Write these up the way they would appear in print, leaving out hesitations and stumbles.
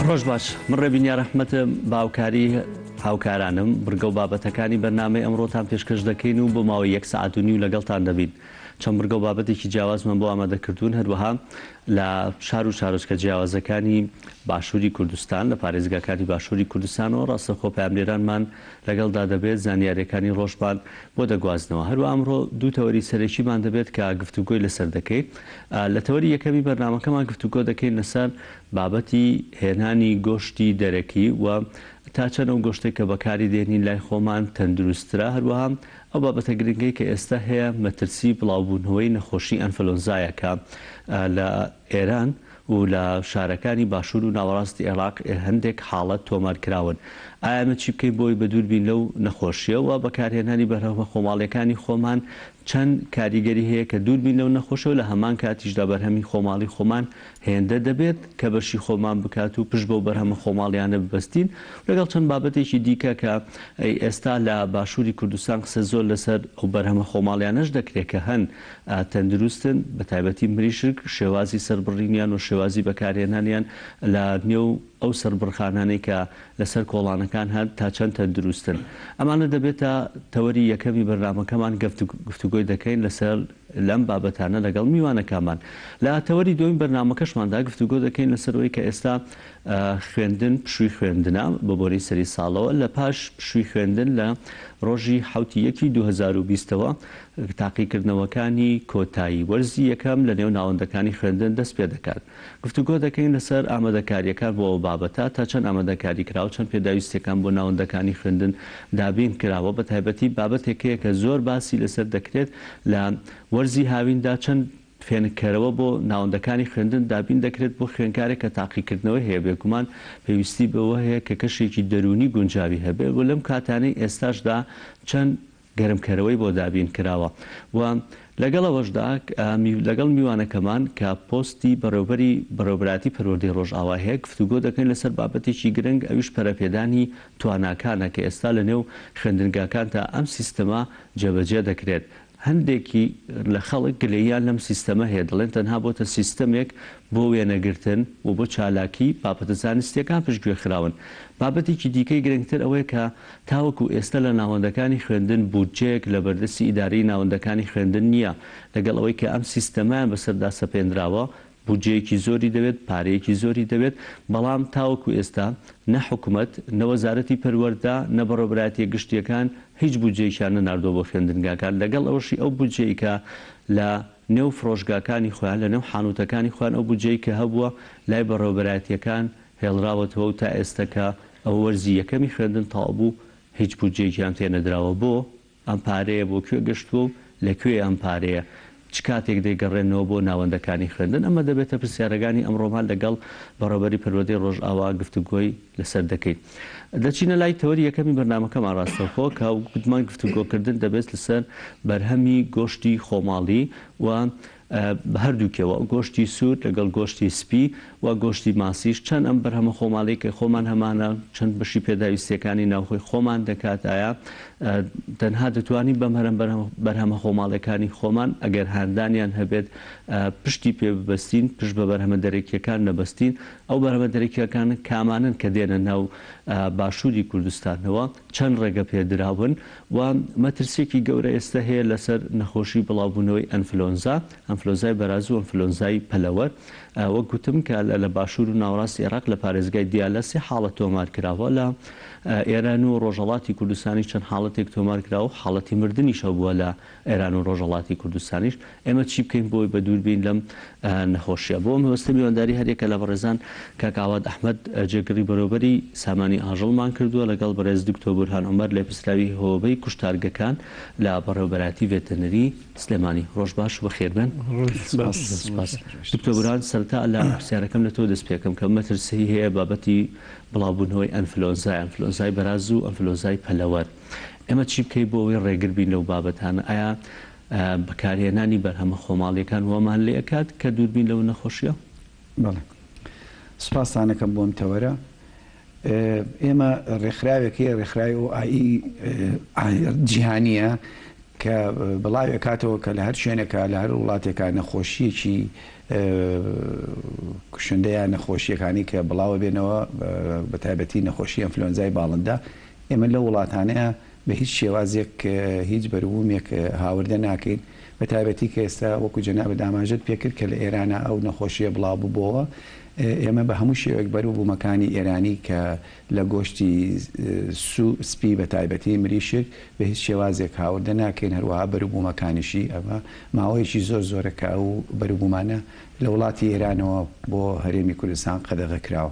ڕۆژ باش من ڕێبینیا ڕەحمەتم باوکاری هاوکارانم بڕگە و بابەتەکانی بەرنامەی ئەمڕۆتان پێشکەش دەکەین و بۆ ماوەی 1 ساعت و نیو لەگەڵتان دەبین. چەند بڕگە و بابەتێکی جیاوازمان بۆ ئامادەکردوون، هەروەها لە شار و شارۆچکە جیاوازەکانی باشووری کوردستان لە پارێزگاکانی باشووری کوردستانەوە ڕاستەخۆ پاملێرانمان لەگەڵدا دەبێت، زانیاریەکانی ڕۆژبان بۆ دەگوازنەوە. هەروە ئەمڕۆ دوو تەوەری سەرەکیمان دەبێت کە گفتوگۆی لەسەر دەکەیت. لە تەوەری یەکەمی بەرنامەکەمان گفتوگۆ دەکەین لەسەر بابەتی هێنانی گۆشتی دەرەکی و تا چەند ئەو گۆشتێک کە بەکاری دێنین لای خۆمان تەندروسترا. هەروەها ئەو بابەتە گرنگەی کە ئێستا هەیە مەترسی بڵاوبوونەوەی نەخۆشی ئەنفلۆنزایە کە لە ئێران و لە شارەکانی باشوور و ناوەڕاستی عێراق هەندێک حاڵەت تۆمارکراون. ئایا ئەمە چی بکەین بۆی بەدووربین لەو نەخۆشیەوە؟ بەکارهێنانی بەرهەمە خۆماڵیەکانی خۆمان چەند کاریگەری هەیە کە دووربین لەو نەخۆشەوە لە هەمان کاتیشدا بەرهەمی خۆماڵی خۆمان هێندە دەبێت کە بەشی خۆمان بکات و پشت بەو بەرهەمە خۆماڵیانە ببەستین. لەگەڵ چەند بابەتێکی دیکە کە ئێستا لە باشووری کوردستان قسە زۆر لەسەر ئەو بەرهەمە خۆماڵیانەش دەکرێت کە هەن تەندروستن، بە تایبەتی مریشک، شێوازی سەربڕینیان و شێوازی بەکارهێنانیان لە نێو ئەو سەربڕخانانەی کە لەسەر کۆڵانەکان هەن تا چەند تەندروستن. ئەمانە دەبێتە تەوەری یەکەمی بەرنامەکەمان گفتوگۆی دەکەین لەسەر لەم بابەتانە لەگەڵ میوانەکانمان. لە تەوەری دومین بەرنامەکەشماندا گفتوگۆ دەکەین لەسەرەوەی کە ئێستا خوێندن پشووی خوێندنە بە بۆری سەری ساڵەوە لە پاش پشووی خوێندن لە ڕۆژی 7/1/2020ەوە تاقیکردنەوەکانی کۆتایی وەرزی یەکەم لە نێو ناوەندەکانی خوێندن دەست پێ دەکات. گفتوگۆ دەکەین لەسەر ئامادەکاریەکان بۆ ئەو بابەتە تا چەند ئامادەکاری کراوە، چەند پێداویستەکان بۆ ناوەندەکانی خوێندن دابین کراوە. بە تایبەتی بابەتێکەیە کە زۆر باسی لەسەر دەکرێت لە وەرزی هاویندا چەند فێنکەرەوە بۆ ناوەندەکانی خوێندن دابین دەکرێت بۆ خوێنکارێک کە تاقیکردنەوەی هەیە بێگومان پێویستی بەوە هەیە کە کەشێکی دەرونی گونجاوی هەبێت و لەم کاتانەی ئێستاشدا چەند گەرمکەرەوەی بۆ دابین کراوە. و لەگەڵەوەشدا لەگەڵ میوانەکەمان کە پۆستی بەڕێوەبەراتی پەروەردەی ڕۆژئاوا هەیە گفتوگۆ دەکەین لەسەر بابەتێکی گرنگ، ئەویش پەرەپێدانی تواناکانە کە ئێستا لە نێو خوێندنگاکان تا ئەم سیستەما جێبەجێ دەکرێت. هەندێکی لە خەڵک گلەییان لەم سیستەمە هەیە، دەڵێن تەنها بۆتە سیستەمێک بۆ وێنەگرتن و بۆ چالاکی بابەتە زانستیەکان پشتگوێ خراون. بابەتێکی دیکەی گرنگتر ئەوەیە کە تاوەکو ئێستا لە ناوەندەکانی خوێندن بودجەیەک لە بەردەستی ئیداری ناوەندەکانی خوێندن نییە، لەگەڵ ئەوەی کە ئەم سیستەمایان بەسەردا سەپێنراوە بودجەیەکی زۆری دەوێت، پارەیەکی زۆری دەوێت، بەڵام تاوەکو ئێستا نە حکوومەت، نە وەزارەتی پەروەردە، نە بەڕێوەبەراتیە گشتیەکان هیچ بودجەیەکیان نەناردووە بۆ خوێندنگاکان. لەگەڵ ئەوەشی ئەو بودجەی کە لە نێو فرۆشگاکانی خۆیان لە نێو حانوتەکانی خۆیان ئەو بودجەی کە هەبووە لای بەڕێوەبەراتیەکان هێڵراوەتەوە و تا ئێستاکە ئەو وەرزی یەکەمی خوێندن تەواو بوو هیچ بودجەیەکیان تێنەدراوە. بۆ ئەم پارەیە بۆ کوێ گەشتووە و لەکوێ ئەم پارەیە چ کاتێک دەیگەڕێنەوە بۆ ناوەندەکانی خوێندن؟ ئەمە دەبێتە پرسیارەکانی ئەمڕۆمان لەگەڵ بەڕێوەبەری پەروەردەی ڕۆژئاوا گفتوگۆی لەسەر دەکەیت. دەچینە لای تەوەری یەکەمی بەرنامەکەمان ڕاستەوخۆ کە گوتمان گفتوگۆکردن دەبێت لەسەر بەرهەمی گۆشتی خۆماڵی و بە هەردووکەوە گۆشتی سوور لەگەڵ گۆشتی سپی و گۆشتی ماسیش. چەند ئەم بەرهەمە خۆماڵی کە خۆمان هەمانە چەند بەشی پێداویستیەکانی ناوخۆی خۆمان دەکات، ئایا تەنها دەتوانین بەم بەرهەمە خۆماڵەکانی خۆمان ئەگەر هاندانیان هەبێت پشتی پێ ببەستین، پشت بە بەرهەمە دەرەکیەکان نەبەستین؟ ئەو بەرهەمە دەرەکیەکان کامانن کە دێنە ناو باشووری کوردستانەوە چەند ڕێگە پێدراون و مەترسێکی گەورە ئێستا هەیە لەسەر نەخۆشی بڵاوبوونەوەی ئەنفلۆنزای بەراز و ئەنفلۆنزای پەلەوەر. وەک گوتم کە لە باشوور و ناوەڕاستی عێراق لە پارێزگای دیالەسی حاڵەت تۆمارکراوە، لە ئێران و ڕۆژهەڵاتی کوردستانی چەند حاڵەتێک تۆمارکراوە، حاڵەتی مردنیشە بووە لە ئێران و ڕۆژهەڵاتی کوردستانیش. ئێمە چی بکەین بۆی بە دووربین لەم نەخۆشیە؟ بۆ مەوەستە میوانداری هەرێکە لە بەڕێزان کاک ئاواد ئەحمەد جێگری بەرەوبەری سامانی ئاژەڵمان کردووە لەگەڵ بەڕێز دکتۆر بورهان عومەر لە پرسراوی هۆبەی کوشتارگەکان لە بەڕێوەبەراتی ڤێتەنەری سلێمانی. ڕۆژ باش و بەخێربێن. دکتۆر بورهان، سەرەتا لە پرسیارەکەم لە تۆ دەست پێکەم کە مەترسی هەیە بابەتی بڵاوبوونەوەی ئەنفلۆنزای بەراز و ئەنفلۆنزای پەلەوەر. ئێمە چی بکەین بۆ ئەوەی ڕێگر بین لەو بابەتانە؟ ئایا بەکارهێنانی بەرهەمە خۆماڵیەکان وەمان لێ ئەکات کە دووربین لەو نەخۆشیە؟ بەڵێ، سوپاسانەکەم بۆم تەوەرە. ئێمە ڕێکخراوێکی ڕێکخراوی ئۆ جیهانیە کە بڵاوی کاتەوە کە لە هەر شوێنێکە لە هەر وڵاتێکە نەخۆشیەکی کوشندەیە نەخۆشیەکانی کە بڵاوە بێنەوە بە تایبەتی نەخۆشی ئەنفلۆنزای باڵندا ئێمە لە وڵاتانەیە بە هیچ شێوازێک هیچ بەروبوومێک هاوردە ناکەین بە تایبەتی کە ئێستا وەکو جەنابە داماژت پێکرد کە لە ئێرانە ئەو نەخۆشیە بڵاو بووبەوە ئێمە بە هەموو شێوەیەک بەروبوومەکانی ئێرانی کە لە گۆشتی سپی بە تایبەتی مریشک بە هیچ شێوازێک هاوردە ناکەین هەروەها بەروبوومەکانیشی ئەمە ماوەیەکی زۆر زۆرەکە ئەو بەروبوومانە لە وڵاتی ئێرانەوە بۆ هەرێمی کوردستان قەدەغە کراوە.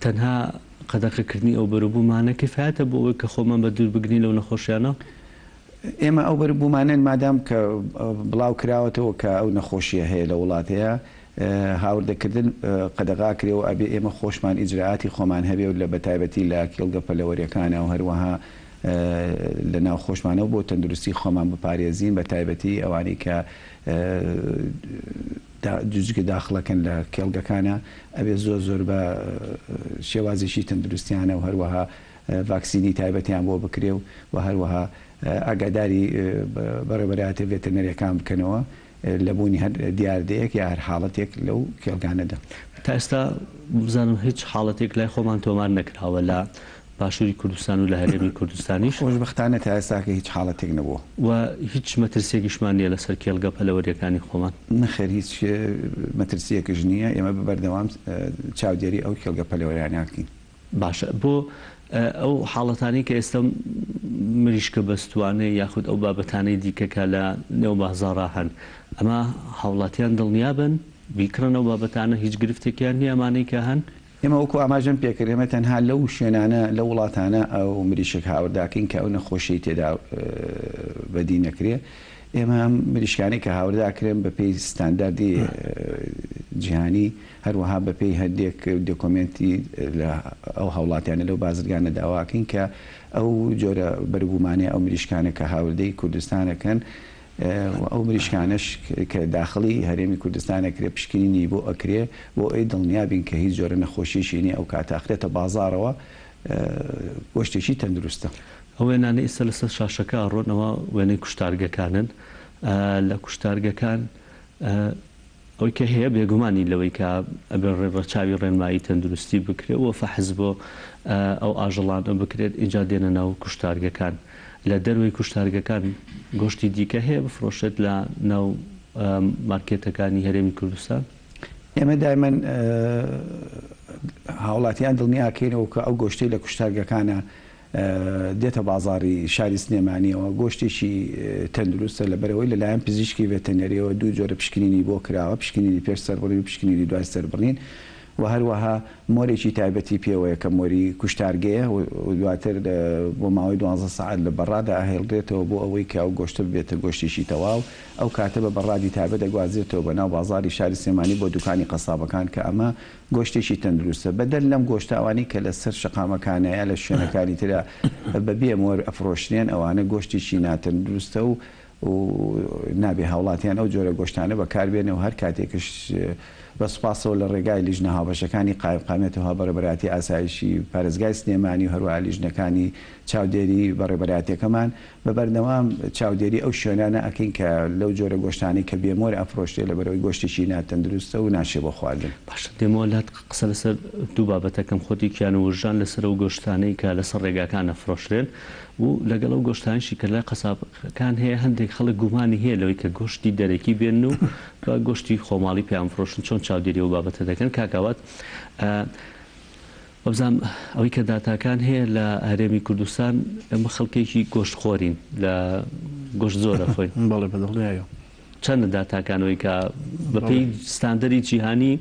تەنها قەدەغەکردنی ئەو بەروبوومانە کفایەتە بۆ ئەوەی کە خۆمان بە دوور بگرین لەو نەخۆشیانە؟ ئێمە ئەو بەروبوومانەن مادام کە بڵاو کراوەتەوە کە ئەو نەخۆشیە هەیە لە وڵاتەیە هاوردەکردن قەدەغا کرێەوە ئەبێ ئێمە خۆشمان ئیجراعاتی خۆمان هەبێ و لە بەتایبەتی لە کێڵگە پەلەوەریەکانە و هەروەها لە ناو خۆشمانەوە بۆ تەندروستی خۆمان بپارێزین بە تایبەتی ئەوانەی کە جوزگە داخڵەکەن لە کێڵگەکانە ئەبێ زۆر زۆر بە شێوازێکی تەندروستیانە و هەروەها ڤاکسینی تایبەتیان بۆ بکرێ و هەروەها ئاگاداری بەڕێوەبەرایەتە ڤێتەرنەریەکان بکەنەوە لە بوونی هەر دیاردەیەک یا هەر حاڵەتێک لەو کێڵگانەدا. تا ئێستا بزانم هیچ حاڵەتێک لای خۆمان تۆمار نەکراوە لە باشووری کوردستان و لە هەرێمی کوردستانیش؟ خۆشبەختانە تا ئێستاکە هیچ حاڵەتێک نەبووە و هیچ مەترسیەکیشمان نییە لەسەر کێڵگە پەلەوەریەکانی خۆمان؟ نەخێر هیچ مەترسیەکەش نییە ئێمە بەبەردەوام چاودێری ئەو کێڵگە پەلەوەریاناکەین. باشە بۆ ئەو حاڵەتانی کە ئێستا مریشکە بەستوانەیە یاخود ئەو بابەتانەی دیکەکە لە نێو بازاڕا هەن ئەمە هاوڵاتیان دڵنیابن بیکڕن ئەو بابەتانە هیچ گرفتێکیان نییە ئەمانەی کە هەن؟ ئێمە وەکو ئاماژەم پێکرد ئێمە تەنها لەو شوێنانە لە وڵاتانە ئەو مریشک هاورداکەین کە ئەو نەخۆشی تێدا بەدی نەکرێ ئێمە مریشکانی کە هاورداکرێن بە پێی ستانداردی جیهانی هەروەها بە پێی هەندێک دۆکۆمنتی لە ئەو هاوڵاتیانە لەو بازرگانە داواکەین کە ئەو جۆرە بەروبوومانەیە ئەو مریشکانە کە هاوردەی کوردستانەکەن ئەو مریشکانش کە داخلی هەرێمی کوردستانەکرێ پشکنینی بۆ ئەکرێ بۆ ئەی دڵنیابین کە هیچ جۆرە نەخۆشیشی نیە ئەو کاتە ئەخرێتە بازارەوە گۆشتێکی تەندروستە. ئەو وێنانە ئێستا لەسەر شاشەکە ڕۆنەوە وێنەی کوشتارگەکانن لە کوشتارگەکان ئەوەی کە هەیە بێگومانی لەوەی کە ئەبێ ڕێڕەچاوی ڕێنمایی تەندروستی بکرێەوە فەحز بۆ ئەو ئاژەڵانە بکرێت ئینجا دێنە ناو کوشتارگەکان لە دەروی کوشتارگەکان گۆشتی دیکە هەیە بفرۆشێت لە ناو مارکێتەکانی هەرێمی کوردستان؟ ئێمە دایمەن هاوڵاتیان دڵنیاکەینەوە کە ئەو گۆشتەی لە کوشتارگەکانە دێتە بازاری شاری سلێمانیەوە گۆشتێکی تەندروستە لەبەرەوەی لەلایەن پزیشکی ڤێتەنەریەوە دوو جۆرە پشکنینی بۆ کراوە پشکنینی پێش سەربڕین و پشکنینی دوای سەربڕین و هەروەها مۆرێکی تایبەتی پێوەیە کە مۆری کوشتارگەیە و دواتر بۆ ماوەی 12 ساعت لە بەڕادا ئاهێڵدرێتەوە بۆ ئەوەی کە ئەو گۆشتە بێتە گۆشتێکی تەواو ئەو کاتە بە بەڕادی تایبەت دەگوازێتەوە بە ناو بازاری شاری سلێمانی بۆ دوکانی قەسابەکان کە ئەمە گۆشتێکی تەندروستە بەدەر لەم گۆشتاوانی کە لەسەر شقامەکانەیە لە شوێنەکانی ترە بەبێ مۆر ئەفرۆشتێن ئەوانە گۆشتێکی ناتەندروستە و نابێ هاوڵاتیان ئەو جۆرە گۆشتانە بەکاربێنەوە هەر کاتێکش بە سوپاسەوە لە ڕێگای لیژنە هاوبەشەکانی قایمقامێتەوە بەڕێبەراتی ئاسایشی پارێزگای سلێمانی و هەروە لیژنەکانی چاودێری بەڕێبەراتیەکەمان بەبەردەوام چاودێری ئەو شوێنانە ئەکەین کە لەو جۆرە گۆشتانی کە بێمۆر ئەفرۆشتێ لە بەرەوەی گۆشتێکی ناتەندروستە و ناشێ بۆ خواردن. باشە دێمەوەلات قسە لەسەر دوو بابەتەکەم خۆتیان و ورژان لەسەر ئەو گۆشتانەی کە لەسەر ڕێگاکان ئەفرۆشرێن و لەگەڵ ئەو گۆشتانشی کە لای قەسابەکان هەیە هەندێک خەڵک گومانی هەیە لەوەی کە گۆشتی دەرەکی بێن و بە گۆشتی خۆماڵی پێیان فرۆشن چۆن چاودێری و بابەتە دەکەن کاکاوات وەبزانم ئەوەی کە داتاکان هەیە لە هەرێمی کوردستان ئەمە خەڵکێکی گۆشتخۆرین لە گۆشت زۆرە خۆین بەڵێ بەدڵنیایە چەندە داتاکانەوەی کە بەپێی ستاندەری جیهانی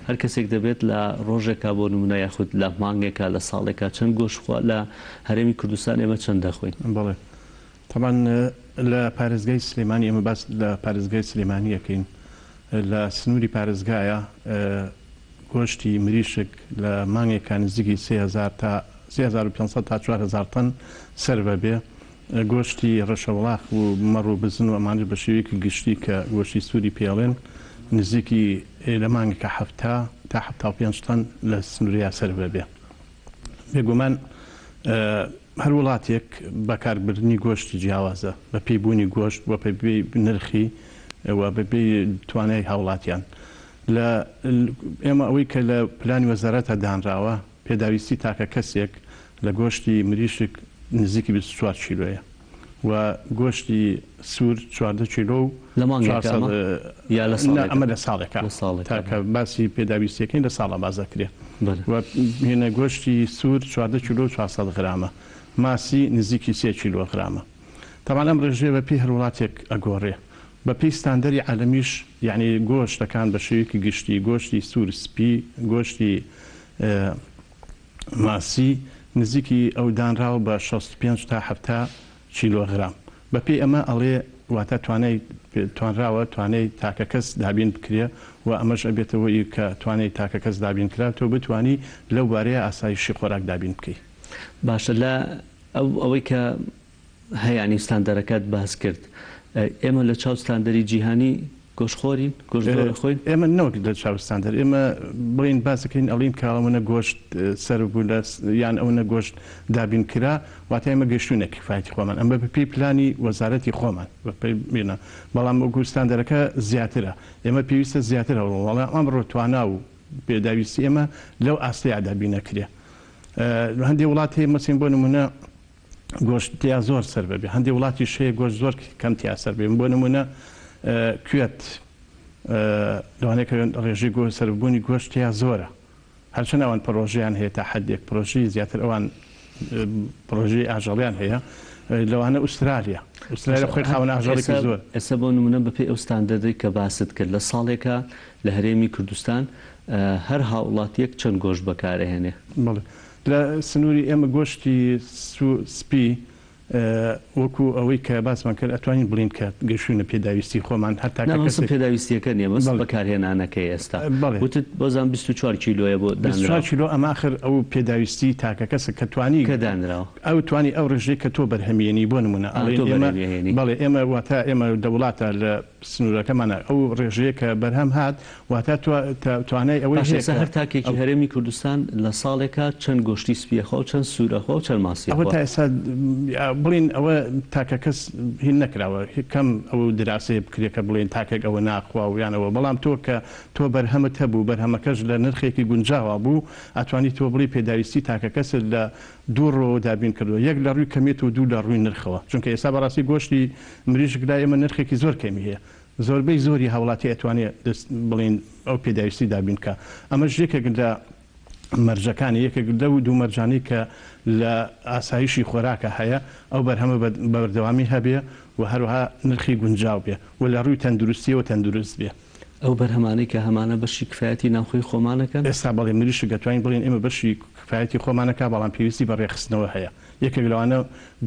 هەر کەسێک دەبێت لە ڕۆژێکا بۆ نمونە یاخود لە مانگێکە لە ساڵێکە چەند گۆشتخوا لە هەرێمی کوردستان ئێمە چەند دەخۆین؟ بەڵێ تەمان لە پارێزگای سلێمانی ئێمە باس لە پارێزگای سلێمانی یەکەین لە سنووری پارێزگایە گۆشتی مریشک لە مانگێکە نزیکی 3500 تا 4000 تن سەر بەبێ گۆشتی ڕەشەوڵاق و مەڕ و بزن و ئەمانش بە شێوەیەکی گشتی کە گۆشتی سووری پێڵێن نزیکی لە مانگێکە 7 تا 5 تن لە سنووریا سەر بەبێ بێگومان هەر وڵاتێک بەکاربردننی گۆشتی جیاوازە بە پێیبوونی گۆشت وە پێ نرخی بە پێی توانای هاوڵاتیان لە ئێمە ئەوەی کە لە پلانی وەزارەتە دانراوە پێداویستی تاکە کەسێک لە گۆشتی مریشک نزیکی 24 کیلۆیە و گۆشتی سوور 14 کیلۆ لە ئەمە لە ساڵێکە تاکە باسی پێداویستیەکەین لە ساڵە بازەکرێت هێنە گۆشتی سوور 14 کیلۆ 400 غرامە ماسی نزیکی 3 کیلۆغرامە تاوان ئەم ڕێژێ بە پێی هەر وڵاتێک ئەگۆڕێ بە پێی ستاندەری عالەمیش یعنی گۆشتەکان بە شێوەیەکی گشتی گۆشتی سوور سپی گۆشتی ماسی نزیکی ئەو دانراوە بە 65 تا 70 کیلۆغرام بە پێی ئەمە ئەڵێ واتە توانراوە توانای تاکە کەس دابین بکرێ و ئەمەش ئەبێتەوەی کە توانای تاکە کەس دابین کرا تۆ بتانی لەو بارەیە ئاسایشی خۆراک دابین بکەیت. باشە لە ئەوەی کە هەیانی ستاندەرەکەت باس کرد ئێمە لە چاو ستاندەری جیهانی گۆشتخۆرین گۆشت خۆین ئێمە نەوەک لە چاوستاندەر ئێمە بڵین باسەکەین ئەڵین کاڵەمەە گۆشت سەر بوو لە یان ئەوە گۆشت دابین کرا واتای ئەمە گەشتوونێکی فایتی خۆمان ئەمە بەپی پلانی وەزارەتی خۆمان بەپێبینە بەڵام گوستاندەرەکە زیاترە ئێمە پێویستە زیاترە وەڵام ئەمڕۆ توانا و پێداویستی ئێمە لەو ئاستەیە دابین نەکرێ هەندێک وڵات هەیە مەسین بۆ نمونە گۆشتیا زۆر سەر ببێ هەندێک وڵاتی شەیە گۆشت زۆر کەم تیا سەر بێ بۆ نمونە کوێت لەوانەیە ڕێژەی سەربوونی گۆشتیا زۆرە هەرچەند ئەوان پرۆژیان هەیە تا حدێک پرۆژی زیاتر ئەوان پرۆژی ئاژەڵیان هەیە لەوانە ئوسترالیا خۆی خاوەن ئاژەڵێکی زۆر ئێستا بۆ نمونە بەپێی ئەو ستاندەردەی کە باست کرد لە ساڵێکە لە هەرێمی کوردستان هەر هاوڵاتیەک چەند گۆشت بەکارهێنێ لە سنووری ئێمە گۆشتی سپی وەکو ئەوەی کە باسمان کرد ئەتوانین بڵین کە گەشوونە پێداویستی خۆمان هەتا پێداویستیەکە نیە مەس بەکارهێنانەکەی ئێستا وتت بۆزان 24 کیلۆیە بۆ 24 کیلۆ ئەماخر ئەو پێداویستی تاکە کەسە کە توانی کە دانراوە ئەو توانی ئەو ڕژەی کە تۆ بەرهەمێنی بۆ نمونە بەڵێ ئێمە واتە ئێمە دەوڵاتە لە سنوورەکەمانە ئەو ڕێژەیە کە بەرهەم هات واتە توانای ئەوەی هەر تاکێکی هەرێمی کوردستان لە ساڵێکە چەند گۆشتی سپیەخۆ و چەند سوورەخۆ و چەند ماسی ئەوە تا ئێستا بڵین ئەوە تاکە کەس هین نەکراوە کەم ئەو دراسەیە بکرێت کە بڵێن تاکێک ئەوە ناخوا و یانەوە بەڵام تۆ کە تۆ بەرهەمت هەبوو بەرهەمەکەش لە نرخێکی گونجاوە بوو ئەتوانی تۆ بڵی پێداویستی تاکە کەس لە دوو ڕۆ دابین کردووە یەک لە ڕووی کەمێت و دوو لە ڕووی نرخەوە چونکە ئێستا بەڕاستی گۆشتی مریشکدا ئێمە نرخێکی زۆر کەمی هەیە زۆربەی زۆری هاوڵاتی ئەتوانێت بڵین ئەو پێداویستی دابین کە ئەمە یەکێک لە مەرجەکانی یەکێک لەو دوو مەرجانەی کە لە ئاسایشی خۆراکە هەیە ئەو بەرهەمە بەردەوامی هەبێ و هەروەها نرخی گونجاو بێ و لە ڕووی تەندروستیەوە تەندروست بێ ئەو بەرهەمانەی کە هەمانە بەشی کفایەتی ناوخۆی خۆمانەکەن ئێستا بەڵێ مریش دەتوانین بڵێن ئێمە بەشی کفایەتی خۆمانەکە بەڵام پێویستی بە ڕێخستنەوە هەیە یەکێک لەوانە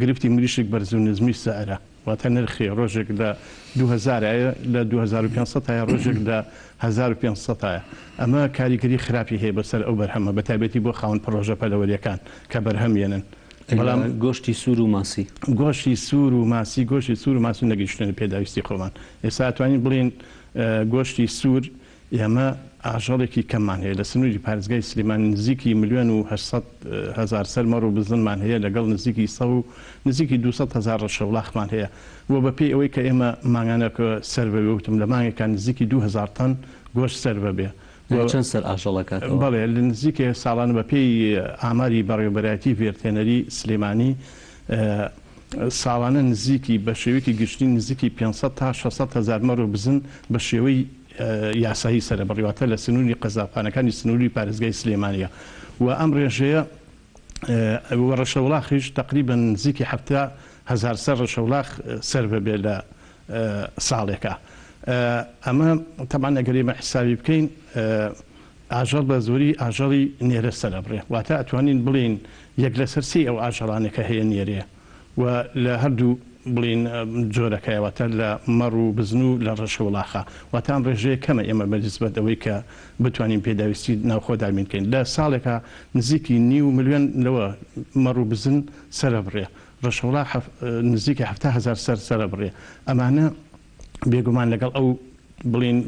گرفتی مریشک بەرز و نزمی سەرە واتە نرخی ڕۆژێک لە 2000 لە 2500 ڕۆژێک لە 1500 ئەمە کاریگەری خراپی هەیە بەسەر ئەو بەرهەمە بە تایبەتی بۆ خاوەن پرۆژە پەلەوەریەکان کە بەرهەمێنن بەڵام گۆشتی سوور و ماسی گۆشتی سوور و ماسی گۆشتی سوور و ماسی نەگەیشتنە پێداویستی خۆمان ئێستا توانین بڵین گۆشتی سوور ئێمە ئاژەڵێکی کەممان هەیە لە سنووری پارێزگای سلێمانی نزیکی 1,800,000 سەر مەڕ و بزنمان هەیە لەگەڵ نزیکی 200,000 ڕەشەوڵاخمان هەیە و بەپێی ئەوەی کە ئێمە ماگانەکە سەر بەوتم لە مانگێکان نزیکی 2000 تەن گۆشت سەر بەبێ چەند سەر ئاژەڵەکەات بەڵێ لە نزیکە ساڵانە بەپێی ئاماری بەڕێوەبەرایەتی ڤێرتێنەری سلێمانی ساڵانە نزیکی بە شێوەیەکی گشتی نزیکی 500 تا 600,000 مەڕ و بزن بە شێوەی یاسایی سەر بڕیواتە لە سنووری قەزاقخانەکانی سنووری پارێزگای سلێمانیە و ئەم ڕێژەیە ڕەشەوڵاخیش تقریبا نزیکی 7,000 سەر ڕەشەوڵاخ سەر بەبێ لە ساڵێکە ئەمە تەمان ئەگەریمە حسابی بکەین ئاژەڵ بە زۆری ئاژەڵی نێرە سەرەبڕێ واتە ئەتوانین بڵین یەک لە سەرسی ئەو ئاژەڵانێکە هەیە نێرێ و لە هەردوو بڵین جۆرەکەیەوەتە لە مەڕ و بزن و لە ڕەشەوڵاخە واتان ڕێژەیە کەمە ئێمە بەنسبەت ئەوەی کە بتوانین پێداویستی ناوخۆدامین بکەین لە ساڵێکە نزیکی 9 ملیۆن لەوە مەڕ و بزن سەرەبڕێ ڕەشەوڵاخ نزیکی 7,000 سەر سەرەبڕێ ئەمانە بێگومان لەگەڵ ئەو بڵین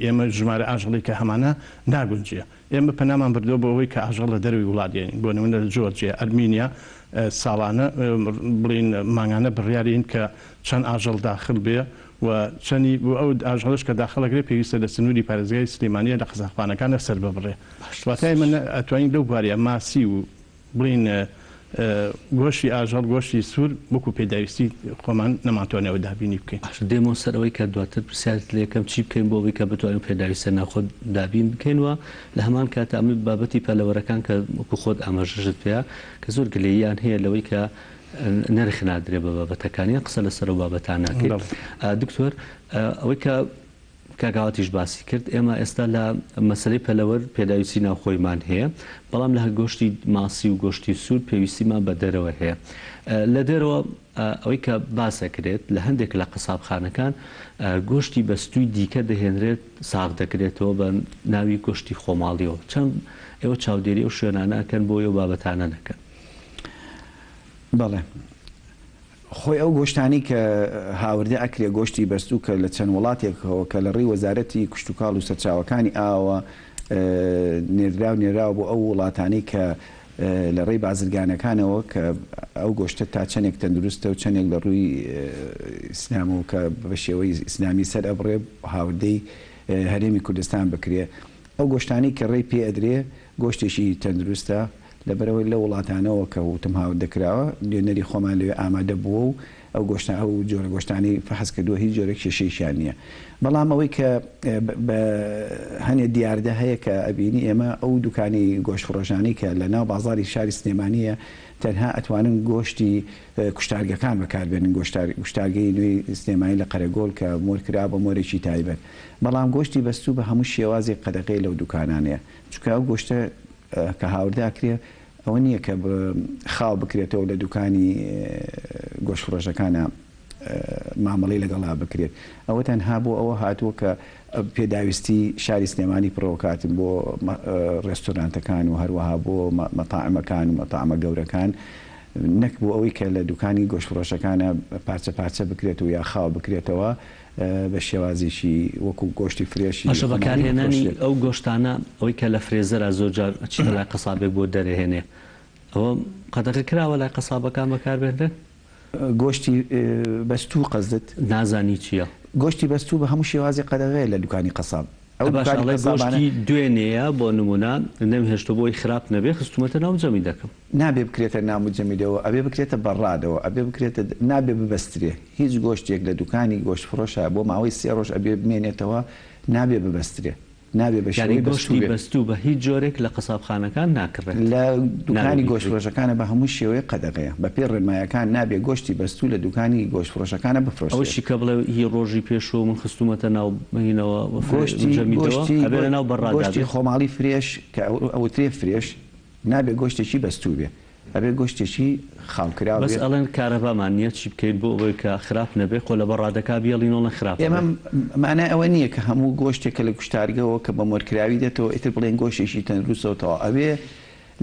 ئێمە ژمارە ئاژەڵی کە هەمانە ناگونجیە ئێمە پەنامان بردەوە بۆ ئەوەی کە ئاژەڵ لە دەروی وڵاتیان بۆ نمونە جۆرجیا ئەرمینیا ساڵانە بڵین ماگانە بڕیارین کە چەند ئاژەڵ داخل بێ و چەندی بۆ ئەو ئاژەڵش کە داخلەکرێت پێویستە لە سنووری پارێزگای سلێمانیە لە قەزاقخانەکانە سەر ببڕێ. واتای من ئەتوانین لەو بارەیە ماسی و بڵین گۆشتی ئاژەڵ گۆشتی سوور وەکو پێداویستی خۆمان نەماتوانەوە دابینی بکەین. دێمە سەرەوەی کە دواتر پرسیارت لە یەکەم چی بکەین بۆ ئەوەی کە بتوانین پێداویستە ناخۆ دابین بکەینەوە لە هەمان کاتە ئەمە بابەتی پەلەوەرەکان کە وەکو خۆت ئاماژەشت پێەیە کە زۆر گلەییان هەیە لەوەی کە نرخ نادرێ بە بابەتەکانی قسە لەسەر و بابەتان ناکەین. دکتۆر ئەوەی کە کاگاواتیش باسی کرد ئێمە ئێستا لە مەسلەی پەلەوەر پێداویستی ناوخۆیمان هەیە بەڵام لە گۆشتی ماسی و گۆشتی سوور پێویستیمان بە دەرەوە هەیە. لە دەرەوە ئەوەی کە باسەکرێت لە هەندێک لە قسابخانەکان گۆشتی بەستوی دیکە دەهێنرێت ساغ دەکرێتەوە بە ناوی گۆشتی خۆماڵیەوە. چەند ئێوە چاودێری ئەو شوێنانەکەن بۆ ئەو بابەتانە نەکەن؟ بەڵێ خۆی ئەو گۆشتانی کە هاوردە ئەکرێ گۆشتی بەستوو کە لە چەند وڵاتێکەوە کە لە ڕێی وەزارەتی کشتتوکاڵ و سەرچاوەکانی ئاوە نێرااو بۆ ئەو وڵاتانی کە لە ڕێی بازرگانەکانەوە کە ئەو گۆشتە تا چەندێک تەندروستە و چەندێک لە ڕووی ئیسلام و کە بە شێوەی ئیسلامی سەر ئەبڕێ هاوردەی هەرێمی کوردستان بکرێ ئەو گۆشتانی کە ڕێی پێ ئەدرێ گۆشتێکی تەندروستە لەبەرەوەی لە وڵاتانەوە کە وتم هاو دەکراوە دوێنەری خۆمان لێ ئامادە بووە و ئەو گۆشتان ئەو جۆرە گۆشتانی فەحس کردووە هیچ جۆرە کێشەیشیان نییە. بەڵام ئەوەی کە بە هەنێک دیاردە هەیە کە ئەبینی ئێمە ئەو دوکانی گۆشت فڕۆژانی کە لە ناو بازاری شاری سلێمانیە تەنها ئەتوانن گۆشتی کوشتارگەکان بەکاربێنن گوشتارگەی نوێی سلێمانی لە قەرەگۆڵ کە مۆرکرا بە مۆرێکی تایبەت. بەڵام گۆشتی بەستوو بە هەموو شێوازی قەدەقەی لەو دوکانانەیە چونکە ئەو گۆشتە کە هاورداکرێ ئەوە نییە کە خاو بکرێتەوە لە دوکانی گۆشت فڕۆشەکانە مامەڵی لەگەڵا بکرێت. ئەوە تەنها بۆ ئەوە هاتووە کە پێداویستی شاری سلێمانی پڕۆکاتن بۆ ڕێستۆرانتەکان و هەروەها بۆ مەتاعمەکان و مەتاعمە گەورەکان نەک بۆ ئەوەی کە لە دوکانی گۆشت فڕۆشەکانە پارچە پارچە بکرێت و یا خاو بکرێتەوە بە شێوازیشی وەکو گۆشتی فرێشی بەکارهێنانی ئەو گۆشتانە ئەوەی کە لە فرێزەرە زۆرجار ئەچیتە لای قەسابێک بۆ دەرەهێنێ ئەوە قەدەغی کراوە لای قەسابەکان بەکاربێنرێن؟ گۆشتی بەستوو قەزت نازانی چییە؟ گۆشتی بەستوو بە هەموو شێوازی قەدەغەیە لە دوکانی قەساب. گۆشتی دوێنەیە بۆ نمونە نەمهێشتە بۆی خراپ نەبێ خستومەتە ناو جەمی دەکەم نابێ بکرێتە ناو جەمیدەوە ئەبێ بکرێتە بەڕادەوە ئەبێ بکرێتە نابێ ببەسترێ هیچ گۆشتێک لە دوکانی گۆشت فڕۆشە بۆ ماوەی 3 ڕۆژ ئەبێ بمێنێتەوە نابێ ببەسترێ نابێ بە شێوەی گۆشتی بەستوو بە هیچ جۆرێک لە قەسابخانەکان ناکڕێت لە دوکانی گۆشت فڕۆشەکانە بە هەموو شێوەیە قەدەغەیە بە پێ ڕێنمایەکان نابێ گۆشتی بەستوو لە دوکانی گۆشت فڕۆشەکانە بفرۆشێت. ئەوشی کە بڵێ هی ڕۆژی پێشەوە من خستومەتە ناو مهینەوە گۆشتی ناو بەڕاد گۆشتی خۆماڵی فرێش کە ئەوترێ فرێش نابێ گۆشتێکی بەستوو بێ ئەبێ گۆشتێکی خاڵکراوە. بەس ئەڵێن کارەبامان نییە چی بکەیت بۆ ئەوەی کە خراپ نەبێ خۆ لە بەڕادەکە بێڵینەوە خراپ. ئێمە مانای ئەوە نییە کە هەموو گۆشتێکە لە کوشتارگەوە کە بە مۆرکراوی دێتەوە ئیتر بڵێن گۆشتێکی تەندروستەوە ئەوێ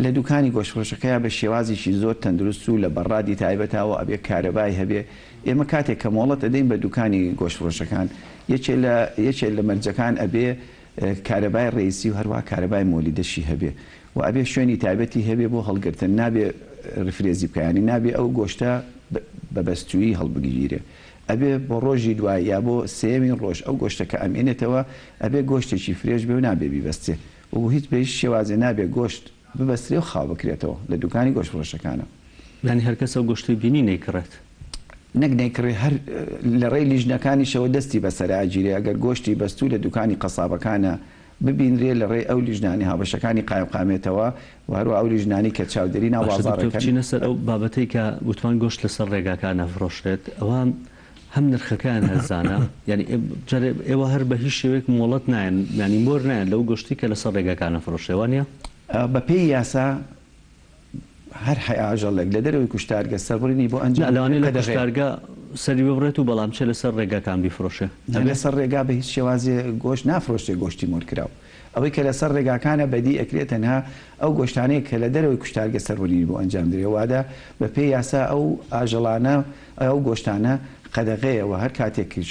لە دوکانی گۆشت فڕۆشەکەیە بە شێوازیشی زۆر تەندروست و لە بەڕادی تایبەتەوە ئەبێ کارەبای هەبێ. ئێمە کاتێک کە مۆڵەت ئەدەین بە دوکانی گۆشت فڕۆشەکان یەکێک لە مەرجەکان ئەبێ کارەبای ڕئیسی و هەروە کارەبای مۆلیدەشی هەبێ و ئەبێ شوێنی تایبەتی هەبێ بۆ هەڵگرتن نابێ ڕفرێزی بکەیانی نابێ ئەو گۆشتە بە بەستووی هەڵبگیرێ ئەبێ بۆ ڕۆژی دوای یا بۆ سێمین ڕۆژ ئەو گۆشتەکە ئەمێنێتەوە ئەبێ گۆشتێکی فرێش بێ و نابێ بیبەستێ و هیچ بەهیچ شێوازێ نابێ گۆشت ببەسترێ و خاو بکرێتەوە لە دوکانی گۆشت فڕۆشەکانە. یانی هەرکەس ئەو گۆشتی بینی نەیکڕێت نەک نەیکڕێ هەر لە ڕێی لیژنەکانیشەوە دەستی بەسەراگیرێ ئەگەر گۆشتی بەستوو لە دوکانی قەسابەکانە ببینرێ لە ڕێی ئەو لیژنانی هاوبەشەکانی قایمقامێتەوە و هەروە ئەو لیژنانی کە چاودێری ناو بازاڕەکەن سەر ئەو بابەتەی کە وتوان گۆشت لەسەر ڕێگاکان نەفرۆشرێت ئەوە هەم نرخەکان هەرزانە یعنی ئێوە هەر بە هیچ شێوەیەک مۆڵەت نایەن ینی مۆر نایەن لەو گۆشتی کە لەسەر ڕێگاکان نەفرۆشێوانە بە پێی یاسا هەر ئاژەڵێک لە دەرەوەی کوشتارگە سەربڕینی بۆ ئەنجام لەوانەیە لە کوشتارگە سەری ببڕێت و بەڵام چێ لەسەر ڕێگاکان بیفرۆشێ لەسەر ڕێگا بە هیچ شێوازێ گۆشت نافرۆشتێ گۆشتی مۆرکراو ئەوەی کە لەسەر ڕێگاکانە بەدی ئەکرێت تەنها ئەو گۆشتانەیە کە لە دەرەوەی کوشتارگە سەربڕینی بۆ ئەنجام درێ وادە بە پێی یاسا ئەو ئاژەڵانە ئەو گۆشتانە قەدەغەیەوە هەر کاتێکیش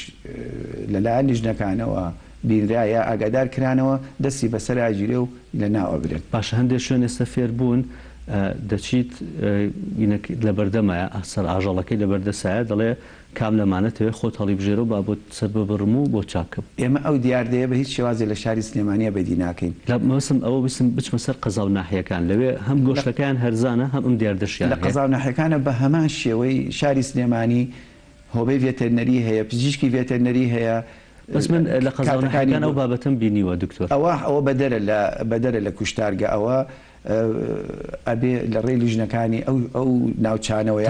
لەلایەن لیژنەکانەوە بینرایە ئاگادار کرانەوە دەستی بەسەر ئاگیرێ و لە ناوە برێن. باشە هەندێک شوێن ئێستا فێر بوون دەچیت لە بەردەمایە سەر ئاژەڵەکەی لە بەردەسایە دەڵێ کام لەمانەتەوێ خۆت هەڵی بژێرە و با بۆ سەر ببڕم و بۆ چاکم. ئێمە ئەو دیاردەیە بە هیچ شێوازێ لە شاری سلێمانیە بەدی ناکەین. مەوەسم ئەوە بسم بچمە سەر قەزا و ناحیەکان لەوێ هەم گۆشتەکان هەرزانە هەم ئەم دیاردەشیان لە قەزا و ناحیەکانە بە هەمان شێوەی شاری سلێمانی هۆبەی ڤێتەرنەری هەیە، پزیشکی ڤێتەرنەری هەیە. بەس من لە قەزا و ناحیەکان ئەو بابەتم بینیوە دکتۆر. ئەوە بەدەرە لە کوشتارگە ئەوە ئەبێ لە ڕێی لیژنەکانی ئەو ناوچانەوەی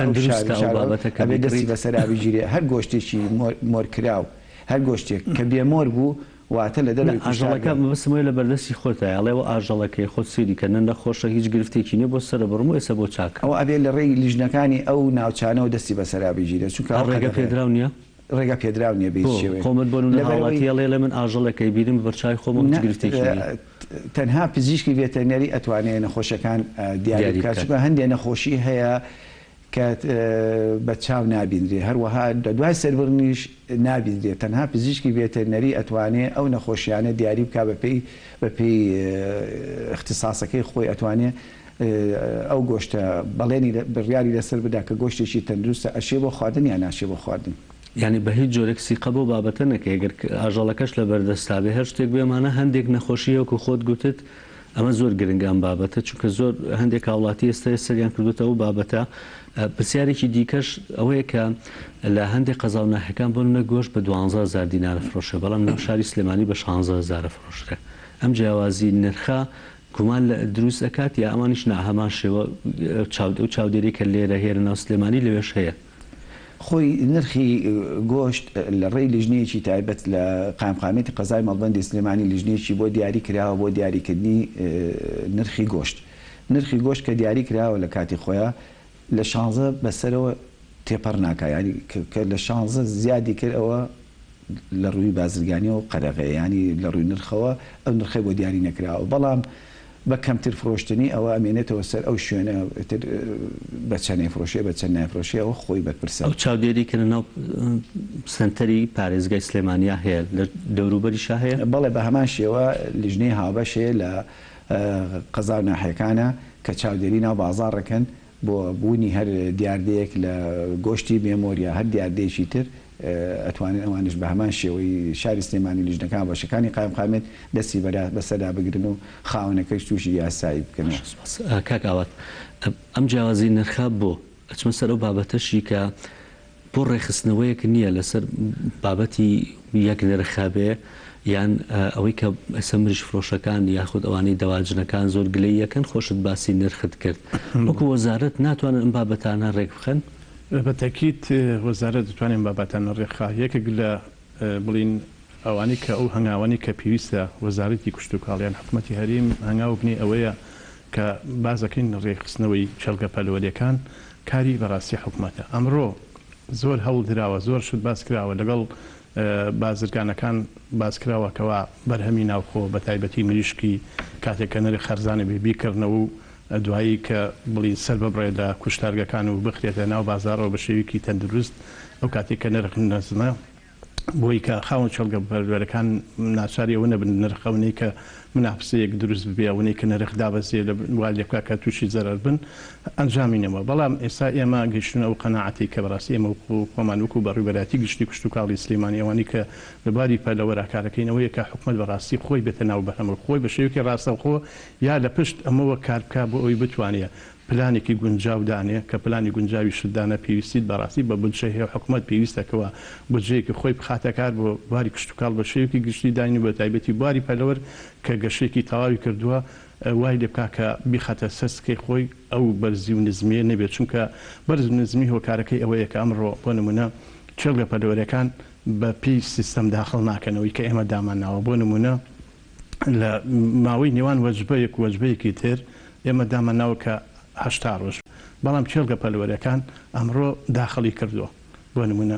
ئەبێ دەستی بەسەر ئابیژیرێ هەر گۆشتێکی مۆرکراو هەر گۆشتێک کە بێمۆر بوو واتە لە دەر ئاژەڵەکە بسمۆی لە بەردەستی خۆتە ئەڵێەوە ئاژەڵەکەی خۆت سێری کە نەخۆشە هیچ گرفتێکی نیە بۆ سرە بڕم و ئێستا بۆ چاک ئەو ئەبێ لە ڕێی لیژنەکانی ئەو ناوچانەوە دەستی بەسەر ئابیژیرێ چونکە ڕێگە پێدراو نییە ڕێگە پێدراو نیە بێت خۆمت بۆ هاڵاتی ئەڵێ لە من ئاژەڵەکەی بیرم بەرچای خۆم هیچ گرفتێکی تەنها پزیشکی ڤێتەرنەری ئەتوانێت نەخۆشەکان دیاری بکات چونکە هەندێک نەخۆشی هەیە کە بە چاو نابینرێ هەروەها دوای سەربڕنیش نابینرێت تەنها پزیشکی ڤێتەرنەری ئەتوانێت ئەو نەخۆشیانە دیاری بکە بەپێی اختصاسەکەی خۆی ئەتوانێت ئەو گۆشتە بەڵێنی بڕیاری لەسەر بدا کە گۆشتێکی تەندروستە ئەشێ بۆ خواردن یان ناشێ بۆ خواردن. یعنی بە هیچ جۆرێک سیقە بۆ بابەتە نەکە ئەگەر ئاژەڵەکەش لە بەردەستا بێ هەر شتێک بێمانە هەندێک نەخۆشیەوەکو خۆت گوتت ئەمە زۆر گرنگان بابەتە چونکە زۆر هەندێک هاوڵاتی ئێستا سەریان کردوتەوە بابەتە. پرسیارێکی دیکەش ئەوەیە کە لە هەندێک قەزا و ناحیەکان بۆ منە گۆشت بە 12,000 دینار فرۆشە بەڵام لەم شاری سلێمانی بە 16,000 فرۆشرە. ئەم جیاوازی نرخە گومان لە دروست ئەکات یا ئەمانیش هەمان شێوە چاودێری کە لێرە هێرە ناو سلێمانی لەوێش هەیە. خۆی نرخی گۆشت لە ڕێی لیژنەیەکی تایبەت لە قایمقامێتی قەزای مەڵبەندی سلێمانی لیژنەیەکی بۆ دیاری کراوە بۆ دیاریکردنی نرخی گۆشت. نرخی گۆشت کە دیاری کراوە لە کاتی خۆیان لە 16 بەسەرەوە تێپەڕ ناکە ینی کە لە 16 زیادی کردەوە لە ڕووی بازرگانی و قەرەغەیانی لە ڕووی نرخەوە ئەو نرخی بۆ دیاری نەکراوە بەڵام بە کەمتر فرۆشتنی ئەوە ئەمێنێتەوە سەر ئەو شوێنە بە چەندەی فرۆشێ بە چەند نایفرۆشێ ئەوە خۆی بەرپرسە. ئەو چاودێری کە ناو سنتەری پارێزگای سلێمانیا هەیە لە دەوروبەریشا هەیە بەڵێ بە هەمان شێوە لیژنەی هاوبەشێ لە قەزا و ناحیەکانە کە چاودێری ناو بازاڕەکەن بۆ بوونی هەر دیاردەیەک لە گۆشتی بێمۆریا هەر دیاردەیەکی تر ئەتوانێت ئەوانش بە هەمان شێوەی شاری سلێمانی لیژنەکان بەشەکانی قایمقامێت دەستی بەسەدا بگرن و خاوەنەکەش تووشی یاسایی بکەن. کاک ئاوات ئەم جیاوازی نرخە بۆ ئەچمە سەر ئەو بابەتەشی کە بۆ ڕێخستنەوەیەک نییە لەسەر بابەتی یەک نرخابێ یان ئەوەی کە ئەسە مریش فرۆشەکان یاخود ئەوانەی دەواجنەکان زۆر گلەی یەکەن خۆشت باسی نرخت کرد وەکو وەزارەت ناتوانن ئەم بابەتانە ڕێک بخەن؟ بەتەکیت وەزارەت دەتوانێت بابەتانە ڕێکخا یەکێک لە بڵین ئەوانەی کە ئەو هەنگاوانی کە پێویستە وەزارەتی کوشت و کاڵیان حکوومەتی هەریم هەنگاو بنی ئەوەیە کە بازەکەین ڕێخستنەوەی چەلگە پەلوەریەکان کاری بەڕاستی حکوومەتە. ئەمڕۆ زۆر هەوڵ دراوە زۆر شت باس کراوە لەگەڵ بازرگانەکان باسکراوەکەوە بەرهەمی ناوخۆ بە تایبەتی مریشکی کاتێککە نرخ خەرزانە بیکردنەوە و دوایی کە بڵی سەر ببڕێ لە کوشتارگەکان و بخرێتە ناو بازارەوە بە شێویکی تەندروست ئەو کاتێک کە نرخ نەزمە بۆی کە خاوەن چەڵگە بەرەکان ناچاری ئەوە نەبن نرخەونەی کە مناپسەیەک دروست ببێ ئەوەی کە نرخ دابەزێ لە والێکا کە تووشی زەرەر بن ئەنجامینەوە. بەڵام ئێستا ئێمە گەیشتن ئەو قەناعەتی کە بەڕاستی ئێمە خۆمان وەکو بەڕووبەراتی گشتی کوشت و کاڵی سلێمانی ئەوانی کە لەباری پەلەوەرە کارەکەینەوەیە کە حکوومەت بەڕاستی خۆی بێتە ناو بەرهەمە خۆی بە شێوکی ڕاستەوخۆ یا لە پشت ئەمەوە کار بکە بۆ ئەوی بتوانێت پلانێکی گونجاو دانێ کە پلانی گونجاوی شدانە پێویستیت بەڕاستی بە بودجە هەیە حکوومەت پێویستەکەەوە بودجەیەکی خۆی بخاتە کار بۆ باری کشت و کاڵ بە شێوکی گشتی داینی بە تایبەتی باری پەلەوەر کە گەشێکی تەواوی کردووە وای لێ بکا کە بیخاتە سەسکەی خۆی ئەو بەرزی و نزمیە نەبێت چونکە بەرز و نزمی هۆکارەکەی ئەوەیە کە ئەمڕۆ بۆ نمونە چێڵگە پەلەوەرەکان بە پێی سیستەم داخڵ ناکەنەوەی کە ئێمە دامانناوە بۆ نمونە لە ماوەی نێوان وەجبەیەک وەجبەیەکی تر ئێمە دامانناوە کە 80 ڕۆژ بەڵام چێڵگە پەلەوەرەکان ئەمڕۆ داخڵی کردووە بۆ نمونە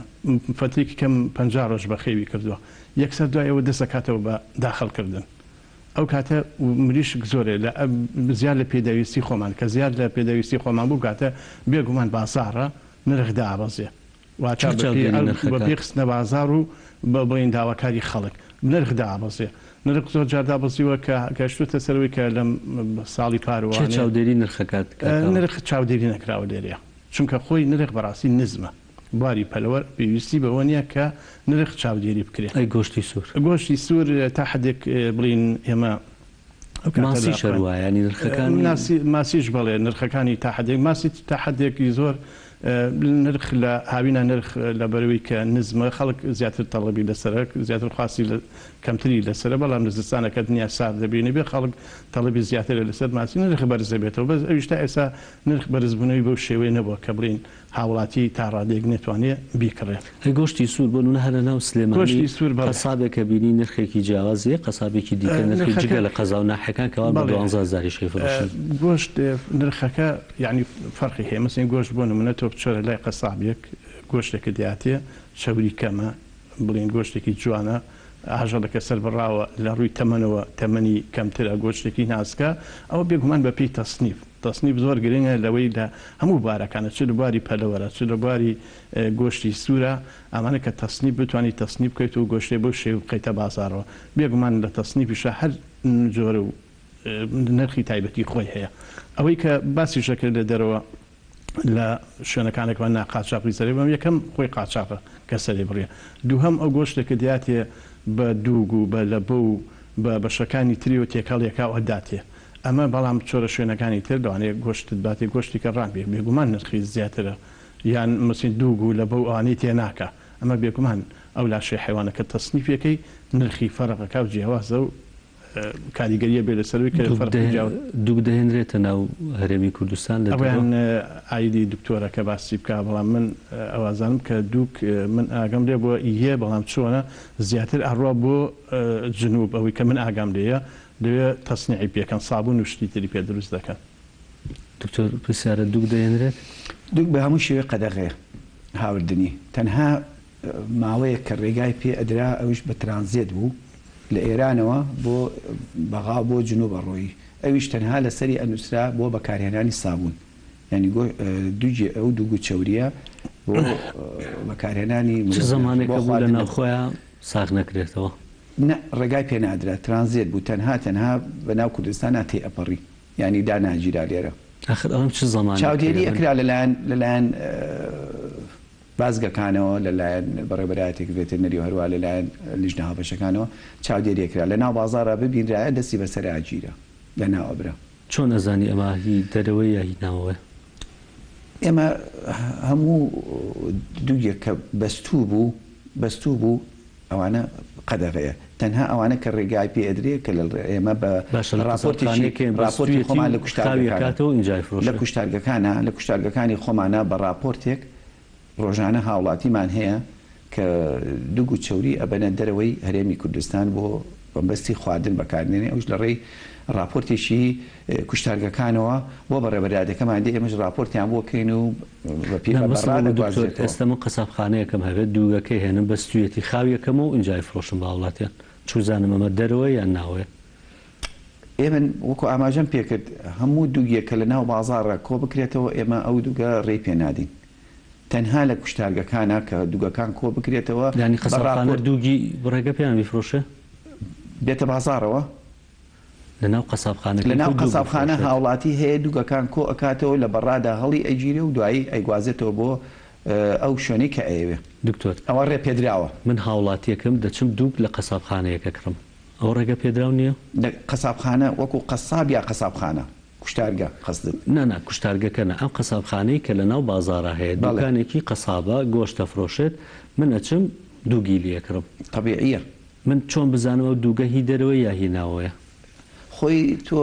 فترێکی کەم 50 ڕۆژ بە خێوی کردووە یەکسەر دوایەوە دەسەکاتەوە بە داخڵکردن. ئەو کاتە مریشک زۆرە لە زیاد لە پێداویستی خۆمان کە زیاد لە پێداویستی خۆمان بوو کاتە بێگومان بازاڕە نرخدا ئابەزێ واتە بە پێخستنە بازار و بە بڵین داواکاری خەڵک نرخ دابەزێ نرخ زۆر جار دابەزیوە کە گەشتوتە سەرەوەی کە لەم ساڵی پاروانە چاودێری نرخەکات نرخ چاودێری نەکراوە لێرەیە چونکە خۆی نرخ بەڕاستی نزمە باری پەلەوە پێویستی بەوە نییە کە نرخ چاودێری بکرێت ئەی گۆشتی سوور گۆشتی سوور تا حدێک بڵین ئێمە ماسی شەروایانی نرخەکان ماسیش بڵێ نرخەکانی تا حدێک ماسی تا حدێکی زۆر نرخ لە هاوینە نرخ لە بەرەوەی کە نزمە خەڵک زیاتر تەڵەبی لەسەرک زیاتر خاصی کەمتری لەسرە بەڵام نزستانەکە دنیا سار دەبینی بێ خەڵک تەڵەبی زیاتر لەسەر ماسی نرخ بەرز دەبێتەوە بەس ئەویشتا ئێستا نرخ بەرزبوونەوەی بەو شێوەیە نەبووە کە بڵین هاوڵاتی تا ڕادێک نێتوانێت بیکڕێت ئەی گۆشتی سوور بۆ نونە هەرە ناو سلێمانی قەسابێکە بینی نرخێکی جیاوازیە قەسابێکی دیکە نرخی جگە لە قەزا و ناحەکان کەوا بە 12,000 فڕۆشن گۆشت نرخەکە یعنی فەرقی هەیە مەسڵەن گۆشت بۆ نمونە تۆ بچۆرە لای قەسابێک گۆشتێکە دیاتێ شەوری کەمە بڵین گۆشتێکی جوانە ئاژەڵەکە سەر بڕاوە لە ڕووی تەمەنەوە تەمەنی کەمترە گۆشتێکی ناسکە ئەوە بێگومان بە پێی تەسنیف زۆر گرنگە لەوەی لە هەموو بارەکانە چ لە بواری پەلەوەرە چ لە بواری گۆشتی سوورە ئەمانە کە تەسنیف بتوانانی تەسنیف بکەیت و گۆشتێ بۆ شێو بقیتە بازارەوە بێگومان لە تەسنیفیشە هەر جۆرە و نرخی تایبەتی خۆی هەیە ئەوەی کە باسی شەکرد لە دەرەوە لە شوێنەکانێکمان ناقاچاقی سەرێ بەم یەکەم خۆی قاچاقە کە سەرێ بڕێ دووهەم ئەو گۆشتێکە دیاتێ بە دووگ و بە لە بە و بە بەشەکانی تری و تێکەڵێکا ئەداتێ ئەمە بەڵام چۆرە شوێنەکانی تر دەوانێت گۆشتت باتێ گۆشتی کە ڕان بێ بێگومان نرخی زیاترە یان مەسین دووگ و لە بە و ئەوانەی تێ ناکە ئەمە بێگومان ئەو لاشەی حیوانەکە تەسنیفەکەی نرخی فەرقەکە و جیاوازە و کاریگەریە بێ لەسەروی کە دووگ دەهێنرێتە ناو هەرێمی کوردستان لە ئەویان ئایدی دکتۆرەکە باسی بکە بەڵام من ئەوازانم کە دووک من ئاگەم لێ بۆ یە بەڵام چۆنە زیاتر ئەڕوا بۆ جنوب ئەوەی کە من ئاگام لێیە لەوێ تەسنیعی پێکەن سابوون و شتی تری پێ دروست دەکەن دکتۆر پرسیارە دووگ دەهێنرێت دووک بە هەموو شێوەیە قەدەغەیە هاوردنی تەنها ماوەیە کە ڕێگای پێ ئەدرا ئەوش بە ترانزیت بوو لە ئێرانەوە بۆ بەغا بۆ جنوبە ڕۆیی ئەویش تەنها لەسەری ئەنووسرا بۆ بەکارهێنانی سابوون ینی دووجێ ئەو دووگو چەوریە بۆ بەکارهێنانی زمانێکە بوو لە ناوخۆیان ساغ نەکرێتەوە ڕێگای پێ نادرا ترانزیت بوو تەنها بە ناو کوردستانە تێ ئەپەڕی ینی داناگیرا لێرە ئەخر ئەڵم چ زمان چاودێری ئەکرا لەلایەن بازگەکانەوە لەلایەن بەڕێبەرایەتێک ڤێتەرنەری و هەروە لەلایەن لیژنە هاوبەشەکانەوە چاودێریەکرا لە ناو بازارە ببینرایە دەستی بەسەر ئاگیرە لە ناوەبرە چۆن ئەزانی ئەمە هی دەرەوەی یا هی ناوەوە ئێمە هەموو دووگێک کە بەستوو بوو ئەوانە قەدەغەیە تەنها ئەوانە کە ڕێگای پێ ئەدرێ کە ئێمە بە راپۆرتی خۆمان لە کوشتارگەکانی خۆمانە بە راپۆرتێک ڕۆژانە هاوڵاتیمان هەیە کە دووگ و چەوری ئەبەنە دەرەوەی هەرێمی کوردستان بۆ بەمبەستی خواردن بەکارێنێ ئەوش لە ڕێی راپۆرتێکی کوشتارگەکانەوە بۆ بەڕێبەرادەکەمان دێ ئێمەش راپۆرتیان بۆ کەین و ئێستا من قەسابخانەیەکەم هەبێت دووگەکەی هێنم بەستویەتی خاویەکەم و ئینجای فرۆشم بە وڵاتیان چوزانم ئەمە دەرەوە یان ناوێ ئێمە وەکو ئاماژەم پێکرد هەموو دووگێکە لە ناو بازارڕە کۆ بکرێتەوە ئێمە ئەو دووگە ڕێی پێ نادین تەنها لە کوشتارگەکانە کە دووگەکان کۆ بکرێتەوە ینی قەسابخانە دووگی بڕێگە پێیان بیفرۆشە بێتە بازارەوە لەناو قەسابخانە لەناو قەسابخانە هاوڵاتی هەیە دووگەکان کۆ ئەکاتەوە لە بەڕادا هەڵی ئەگیرێ و دوایی ئەیگوازێتەوە بۆ ئەو شوێنەی کە ئەوێ دکتۆر ئەوە ڕێ پێدراوە من هاوڵاتیەکەم دەچم دووگ لە قەسابخانەیەکە کڕم ئەو ڕێگە پێدراو نییە قەسابخانە وەکو قەساب یا قەسابخانە کوشتارگە قەسدت نانا کوشتارگەکەنە ئەم قەسابخانەی کە لە ناو بازارە هەیە دوکانێکی قەسابە گۆشتە فرۆشێت من ئەچم دووگی لێکڕم طبیعیە من چۆن بزانەوە دووگە هی دەرەوە یا هی ناوەیە خۆی تۆ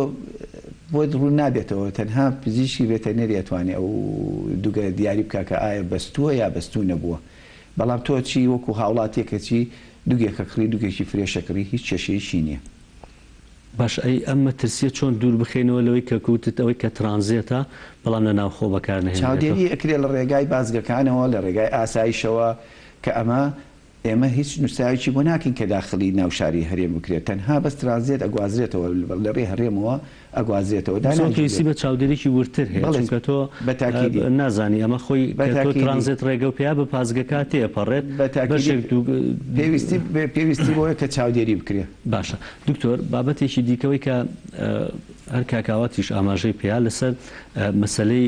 بۆ ڕوو نابێتەوە تەنها پزیشکی ڤێتەرنەری ئەتوانێت ئەو دووگە دیاری بکە کە ئایا بەستووە یا بەستوو نەبووە بەڵام تۆ چی وەکو هاوڵاتێکە چی دووگێکە کڕی دووگێکی فرێشەکڕی هیچ کێشەیەکی نییە باش ئەی ئەمە ترسیە چۆن دوور بخێنەوە لەوەی کە کوتت ئەوەی کە ترانزیێتە بەڵام لە ناوخۆ بەکارنهێنێت چاودێری ئەکرێت لە ڕێگای بازگەکانەوە لە ڕێگای ئاسایشەوە کە ئەمە ئێمە هیچ نووسراوێکی بۆ ناکەین کە داخلی ناوشاری هەرێم بکرێت تەنها بەس ترانزیت ئەگوازرێتەوە لە ڕێ هەرێمەوە ئەگوازرێتەوە پێویستی بە چاودێرێکی ورتر هەیە چونکە تۆ نازانی ئەمە خۆی تۆ ترانزیت ڕێگە و پێیا بە پازگەکە تێپەڕێت پێویستی بۆیە کە چاودێری بکرێت. باشە دکتۆر بابەتێکی دیکەوەی کە هەر کاکاواتیش ئاماژەی پێیا لەسەر مەسلەی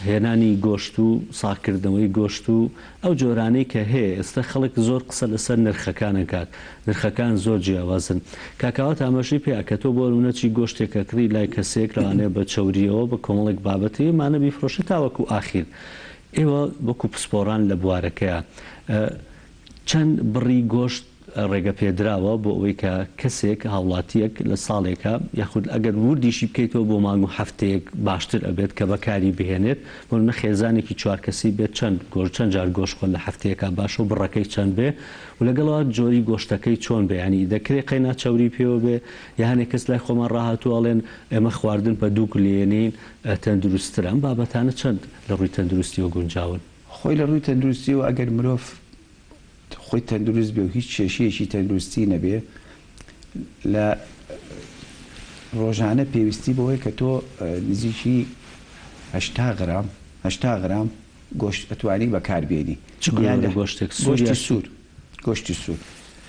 هێنانی گۆشت و ساکردنەوەی گۆشت و ئەو جۆرانەی کە هەیە ئێستا خەڵک زۆر قسە لەسەر نرخەکانە کات نرخەکان زۆر جیاوازن کاکاوات ئاماژەی پێیا کە تۆ بۆ نەچی گۆشتێکە کڕی لای کەسێک ڕوانێ بە چەوریەوە بە کۆمەڵێک بابەتی مانە بیفرۆشە تاوەکو ئاخیر ئێوە وەکو پسپۆڕان لە بوارەکەیە چەند بڕی گۆشت ڕێگە پێدراوە بۆ ئەوەی کە کەسێک هاوڵاتیەک لە ساڵێکە یاخود ئەگەر وردیشی بکەیتەوە بۆ مانگ و هەفتەیەک باشتر ئەبێت کە بەکاری بهێنێت بۆ نە خێزانێکی چوار کەسی بێت چەند جار گۆشت خۆن لە هەفتەیەکە باشە و بڕەکەی چەند بێ و لەگەڵەوە جۆری گۆشتەکەی چۆن بێ ینی دەکرێت قەینا چەوری پێوە بێ یانێک کەس لای خۆمان ڕاهاتوو ئەڵێن ئێمە خواردن بە دووک لێنین تەندروستترە ئەم بابەتانە چەند لە ڕووی تەندروستی و گونجاون خۆی لە ڕووی تەندروستی و ئەگەر مرۆڤ خۆی تەندروست بێ و هیچ کێشەیەکی تەندروستی نەبێ لە ڕۆژانە پێویستی بەوەی کە تۆ نزیکی 80 غرام گۆشت ئەتوانی بەکاربێنی گۆشتێک گۆشتی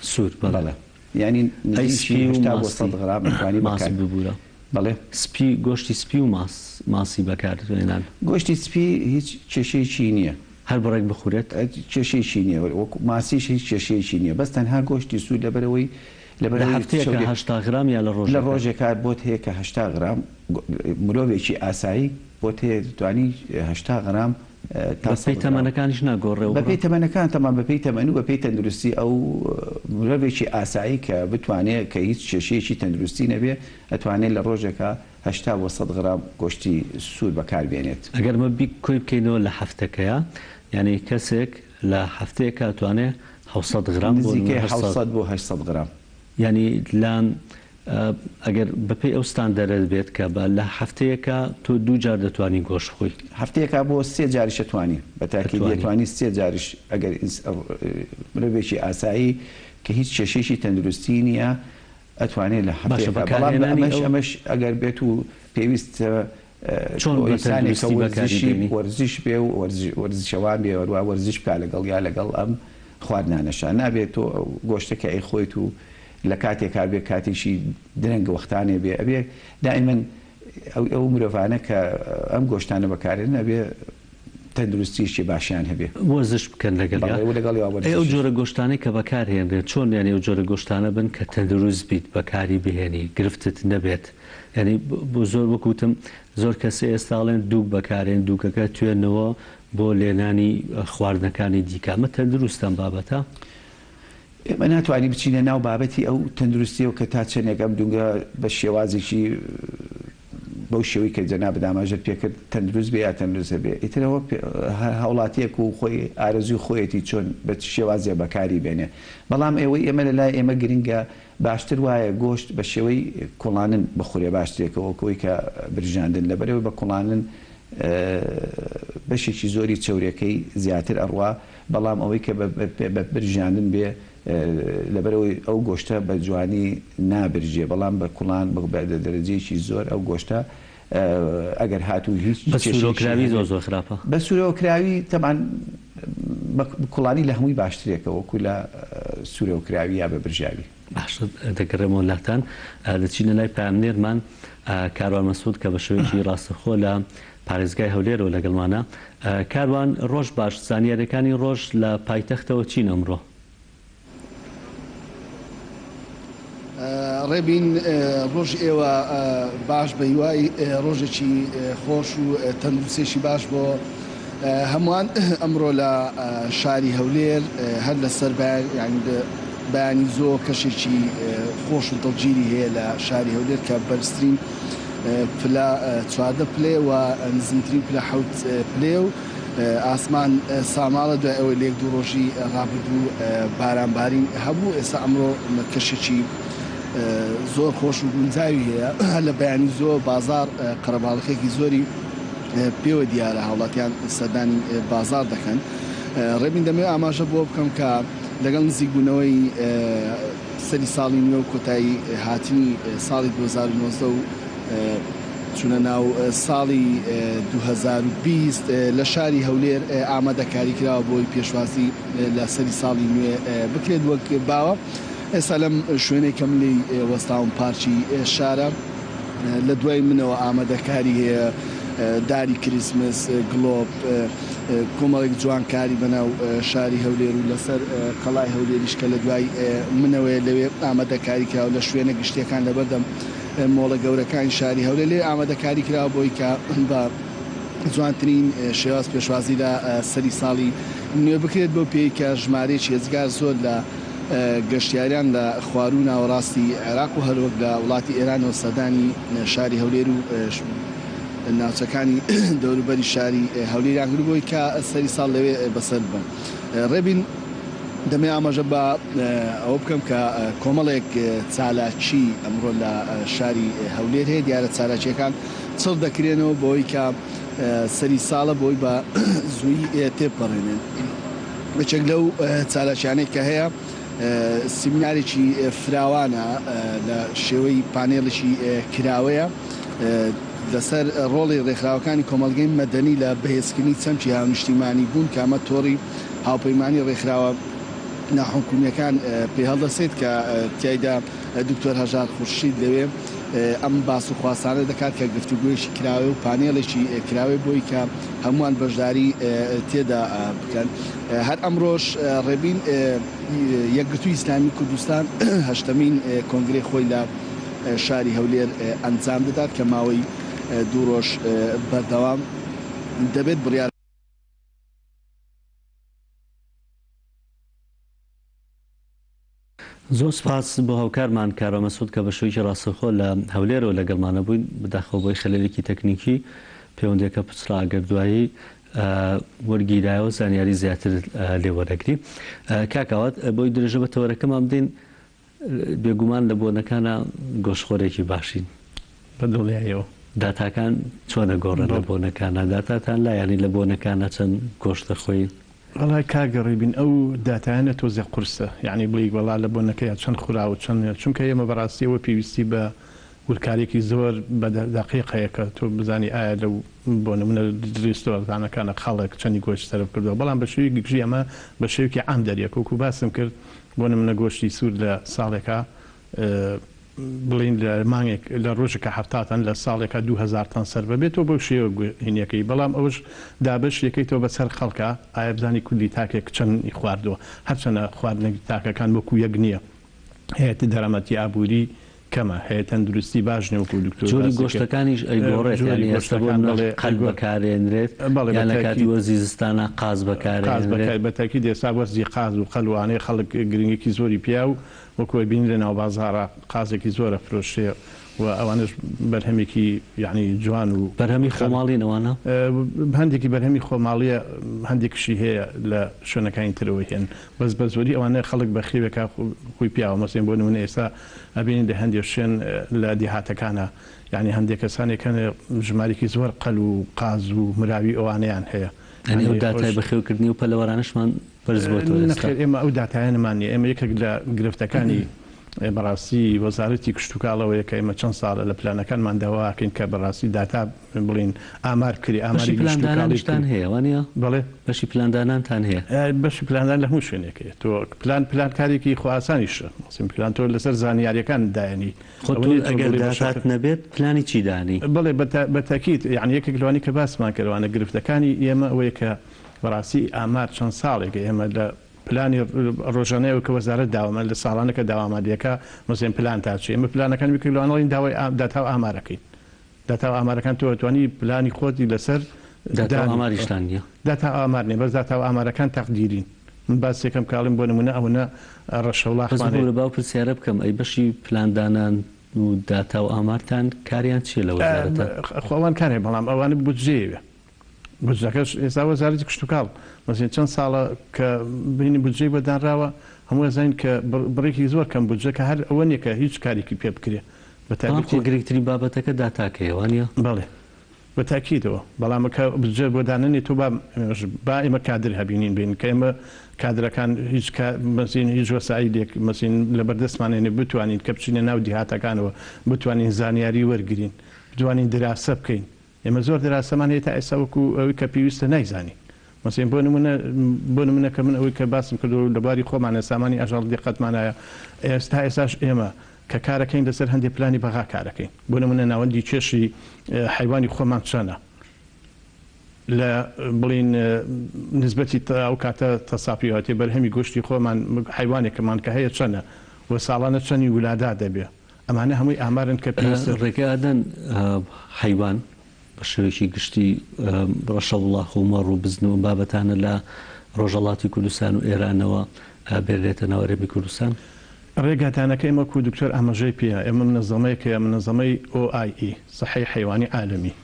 سوور بەڵێ ینی 100 غرام ئەتوانی ببوورە بەڵێ سپی گۆشتی سپی و ماسی بەکارێنان گۆشتی سپی هیچ کێشەیەکی نییە هەر بڕێک بخورێت کێشەیەکی نییە ماسیش هیچ کێشەیەکی نییە بەس تەنها گۆشتی سوود لەبەرەوەی هەفتەیەکە 80 غرام یا لە ڕۆژێکە بۆت هەیە کە 80 غرام مرۆڤێکی ئاسایی بۆت هەیە دەتوانی 80 غرام بەپێی تەمەنەکانیش ناگۆڕێەوە بەپێی تەمەنەکان تەمان بەپێی تەمەن و بەپێی تەندروستی ئەو مرۆڤێکی ئاسایی کە بتوانێت کە هیچ کێشەیەکی تەندروستی نەبێ ئەتوانێت لە ڕۆژێکە 80 بۆ 100 غرام گۆشتی سوود بەکاربێنێت ئەگەر مە کۆی بکەینەوە لە هەفتەکەیە یعنی کەسێک لە هەفتەیەکە ئەتوانێت 700 غرام نزیکەی 700 بۆ 800 غرام ینی لام ئەگەر بەپێی ئەو ستاندەرە بێت کە بە لە هەفتەیەکە تۆ دوو جار دەتوانین گۆشت خۆی هەفتەیەکە بۆ سێ جاریش دەتوانی بە تاکید دەتوانی سێ جاریش ئەگەر مرۆڤێکی ئاسایی کە هیچ کێشەیەکی تەندروستی نییە ئەتوانێت لە ئەمەش ئەگەر بێت و پێویست وەرزش بێ و وەرزشەوان بێ وەروە وەرزش بکە لەگەڵ یا لەگەڵ ئەم خواردنانەشان نابێت تۆ گۆشتەکە ئەی خۆیت و لە کاتێک کار بێ کاتێکی درەنگ وەختانێ بێ ئەبێ دائیمەن ئەو مرۆڤانە کە ئەم گۆشتانە بەکارێن ئەبێ تەندروستیشی باشیان هەبێ وەرزش بکەن لەگەڵ ئەو جۆرە گۆشتانەی کە بەکارهێنرێت چۆن یانی ئەو جۆرە گۆشتانە بن کە تەندروست بیت بەکاری بهێنی گرفتت نەبێت ینی بۆ زۆر وەکوتم زۆر کەسی ئێستاڵێن دووک بەکارێن دووکەکە توێنەوە بۆ لێنانی خواردنەکانی دیکەمە تەندروستم بابەتە ئێمە ناتوانانی بچینە ناو بابەتی ئەو تەندروستی و کە تا چەندێک ئەم دوگە بە شێوازێکی بەو شێوەی کە جەناب داماژت پێکرد تەندروست بێ یا تەندروست بێ ئیترەوە هاوڵاتیەک و خۆی ئارەزوی خۆیەتی چۆن بە شێوازیە بەکاری بێنێ بەڵام ئێوەی ئێمە لە لای ئێمە گرنگە باشتر وایە گۆشت بە شێوەی کوڵانن بخورێ باشترێکەوەکەوەی کە برژاندن لەبەرەوەی بە کوڵانن بەشێکی زۆری چەورەکەی زیاتر ئەڕوا بەڵام ئەوەی کە بە برژاندن بێ لەبەرەوەی ئەو گۆشتە بە جوانی نابرجێ بەڵام بە کوڵان دەرەجەیەکی زۆر ئەو گۆشتە ئەگەر هاتوو هیچ سوورۆکراوی زۆر خراپە بە سوورۆکراوی تەمان کوڵانی لە هەمووی باشترێکەوە وەکو لە سوورۆکراوی یا بە برژاوی باش دەگەڕێمەوە لاتان دەچینە لای پامنێرمان کاروان مەسعود کە بە شێوەیەکی ڕاستەخۆ لە پارێزگای هەولێرەوە لەگەڵمانە کاروان ڕۆژ باش زانیاریەکانی ڕۆژ لە پایتەختەوە چین ئەمڕۆ ڕێبین ڕۆژ ئێوە باش بە هیوای ڕۆژێکی خۆش و تەندروستێکی باش بۆ هەمووان ئەمڕۆ لە شاری هەولێر هەر لەسەر بەیانی زۆر کەشێکی خۆش و دڵگیری هەیە لە شاری هەولێر کە بەرزترین پلا 14 پلێ و نزمترین پلا 7 پلێ و ئاسمان ساماڵە دوای ئەوەی لێک دوو ڕۆژی ڕابردوو بارانبارین هەبوو ئێستا ئەمڕۆ کەشێکی زۆر خۆش و گونجاوی هەیە لە بەیانی زۆر بازار قەرەباڵخێکی زۆری پێوە دیارە هاوڵاتیان سەردانی بازار دەکەن ڕێبین دەمێ ئاماژە بۆ بکەم کە لەگەڵ نزیکبوونەوەی سەری ساڵی نوێ و کۆتایی هاتنی ساڵی 2019 و چونە ناو ساڵی 2020 لە شاری هەولێر ئامادەکاری کراوە بۆی پێشوازی لە سەری ساڵی نوێ بکرێت وەک باوە. ئێستا لەم شوێنەی کەم لی وەستاون پارکی شارە لە دوای منەوە ئامادەکاری هەیە داری کریسمس گلۆب کۆمەڵێک جوانکاری بەناو شاری هەولێر و لەسەر قەڵای هەولێریش کە لە دوای منەوەی لەوێ ئامادەکاری کراوە لە شوێنە گشتیەکان لەبەردەم مۆڵە گەورەکانی شاری هەولێر لێ ئامادەکاری کراوە بۆی کە بە جوانترین شێواز پێشوازی لە سەری ساڵی نوێ بکرێت بۆ پێی کە ژمارەیەکی هێزگار زۆر لە گەشتیاریان لە خوار و ناوەڕاستی عێراق و هەروەک لە وڵاتی ئێرانەوە سەردانی شاری هەولێر و ناوچەکانی دەوروبەری شاری هەولێریان کردبووی کە سەری ساڵ لەوێ بەسەر بن. ڕێبین دەمێ ئاماژە بە ئەوە بکەم کە کۆمەڵێک چالاکی ئەمڕۆ لە شاری هەولێر هەیە دیارە چالاکیەکان چڵ دەکرێنەوە بۆی کە سەری ساڵە بۆی بە زووی تێپەڕێنن. بچێک لەو چالاکیانەی کە هەیە سیمینارێکی فراوانە لە شێوەی پانێڵێکی کراوەیە لەسەر ڕۆڵی ڕێکخراوەکانی کۆمەلگەی مەدەنی لە بەهێزکردنی چەمکی هاونیشتیمانی بوون کە ئەمە تۆڕی هاوپەیمانی ڕێکخراوە ناحکومیەکان پێ هەڵدەسێت کە تیایدا دکتۆر هەژار خورشید لەوێ ئەم باس و خواسانە دەکات کە گفتوگویەکی کراوێ و پانێڵێکی کراوێ بۆی کە هەمووان بەشداری تێدا بکەن. هەر ئەمڕۆژ ڕێبین یەکگرتووی ئیسلامی کوردستان هەشتمین کۆنگرێ خۆی لە شاری هەولێر ئەنجام دەدات کە ماوەی 2 ڕۆژ بەردەوام دەبێت بڕیار زۆر سپاس بۆ هاوکارمان کارۆ مەسعود کە بە شوەیەکی ڕاستەوخۆ لە هەولێرەوە لەگەڵمانە بووین بەداخەوە بۆی خەلەلێکی تەکنیکی پەیوەندیەکە پچڕا ئەگەردوایی وەرگیرایەوە زانیاری زیاتر لێوەرەگری. کاکاوات بۆی درێژە بە تەوەرەکەمان بدەین بێگومان لە بۆنەکانە گۆشتخۆرێکی باشین بەدڵیایەوە داتاکان چۆنە گۆڕن لە بۆنەکانە داتاتان لایانی لە بۆنەکانە چەند گۆشتە خۆی وڵای کاگەڕی بین ئەو داتایانە تۆزە قورسە یعنی بڵی وەڵا لە بۆنەکەی چەند خوراوە چەند چونکە ئێمە بەڕاستیەوە پێویستی بە ورکارێکی زۆر بە دقیقەیە کە تۆ بزانی ئایا لەو بۆ نمونە ریستۆرانەکانە خەڵک چەندی گۆشت سەرف کردەوە بەڵام بە شێوی گژی ئەمە بە شێوکی عام دەریەک وەکو باسم کرد بۆ نمونە گۆشتی سوور لە ساڵێکە بڵین لە مانگێک لە ڕۆژێکە هەفتاتەن لە ساڵێکە 2000 تان سەر ببێتەوە بۆ شێوە هینەکەی بەڵام ئەوش دابش یەکەیتەوە بەسەر خەڵکە ئایا بزانی کولی تاکێک چەند خواردووە هەرچەنە خواردنەوەی تاکەکان وەکو یەک نییە هەیەی دەرەمەتی ئابووری کەمە هەیە تەندروستی باش نێوەکو دکتۆر جۆری گۆشتەکانیش ئەیگۆڕێت قەل بەکارێنرێت یان لە کاتی وەرزی زستانە قاز بەکارێنرێت بەتاکی دێستا وەرزی قاز و قەلوانەی خەڵک گرنگێکی زۆری پیا و وەکوی بین لە ناو بازارە قازێکی زۆرە فرۆشتێ و ئەوانش بەرهەمێکی یعنی جوان و بەرهەمی خۆماڵین ئەوانە هەندێکی بەرهەمی خۆماڵیە هەندێکشی هەیە لە شوێنەکانی ترەوەی هێن بەس بە زۆری ئەوانە خەڵک بە خێوێکە خۆی پیاوە مەسێن بۆ نمونە ئێستا ئەبینین لە هەندێک شوێن لە دیهاتەکانە یعنی هەندێک کەسانێکەن ژمارێکی زۆر قەل و قاز و مراوی ئەوانەیان هەیە ئەنی ئەو داتای بەخێوکردنی و پەلەوەرانشمان بەرز بۆتەوە ئێمە ئەو داتایانمانە ئێمە یەکێک لە گرفتەکانی بەڕاستی وەزارەتی کشتتوکاڵەوەیە کە ئێمە چەند ساڵە لە پلانەکانمان داواکەین کە بەڕاستی داتا بڵین ئامار کردی ئاماری پلاندانانشتان هەیە وانە بڵێ بەشی پلاندانانتان هەیە بەشی پلاندان لە هەموو شوێنێکەیە تۆ پلانکارێکی خۆئاسانیشە پلان تۆ لەسەر زانیاریەکان دایانی ئەگەر داتات نەبێت پلانی چی دانی بڵێ بەتاکیت یعنی یەکێک لەوانی کە باسمان کردوانە گرفتەکانی ئێمە ئەوەیە کە بەڕاستی ئامار چەند ساڵێک ئێمە لە پلانی ڕۆژانەیە کە وەزارەت داوامە لە ساڵانەکە داوامادیەکە مەسێن پلان تاچی ئێمە پلانەکان میکردوانەڵین داوای داتاو ئامارەکەین داتاو ئامارەکان تۆ توانی پلانی خۆتی لەسەر ئاماریشتان نیە داتا ئامار نیە بەس داتاو ئامارەکان تەقدیرین من باس یەکەم کاڵیم بۆ نمونە ئەوەنە ڕەشەوڵاخمان لە باو پرسیارە بکەم ئەی بەشی پلاندانان و داتا و ئامارتان کاریان چیە لە وەزارەتە خۆوان کارێ بەڵام ئەوانە بودجێوێ بودجەکەش ئێستا وەزارەتی کشتتوکاڵ مەسێن چەند ساڵە کە بینی بودجەی بەدانراوە هەموو زین کە بڕێکی زۆر کەم بودجەکە هەر ئەوە نیە کە هیچ کارێکی پێ بکرێ گرنگترین بابەتەکە داتاکەیەوە نیە بەڵێ بە تاکیدەوە بەڵام بجێ بۆ داننی تۆ با ئێمە کادر هەبینین بین کە ئێمە کادرەکان مەسین هیچ وەسایلێک مەسین لە بەردەستمانێنێ بتوانین کە بچینە ناو دیهاتەکانەوە بتوانین زانیاری وەرگین بتوانین دراسە بکەین ئێمە زۆر دراسەمان هەیە تا ئێستا وەکو ئەوەی کە پێویستە نایزانین مەسین بۆ نمونە کە من ئەوەی کە باسم کردو لەباری خۆمانە سامانی ئاژەڵ دیقەتمانایە ئێساش ئێمە کە کارەکەین لەسەر هەندێک پلانی بەغا کارەکەین بۆ نمونە ناوەندی کێشی حیوانی خۆمان چەنە لە بڵین نسبەتی ئەو کاتە تەساپیاتی بەرهەمی گۆشتی خۆمان حیوانێکمان کە هەیە چەنە و ساڵانە چەندی ولادا دەبێ ئەمانە هەمووی ئامارن کە ڕێگەدەن حیوان بە شێوەیەکی گشتی ڕەشە وڵاخ و مەڕ و بزن و بابەتانە لە ڕۆژەڵاتی کوردستان و ئێرانەوە بێرێتەنەوە ڕێبی کوردستان ڕێگاتانەکە ئێمە کو دکتۆر ئاماژەی پێە ئێمە منەظەمەیەکە منەظەمەی OIE سەحەی حیوانی عالەمی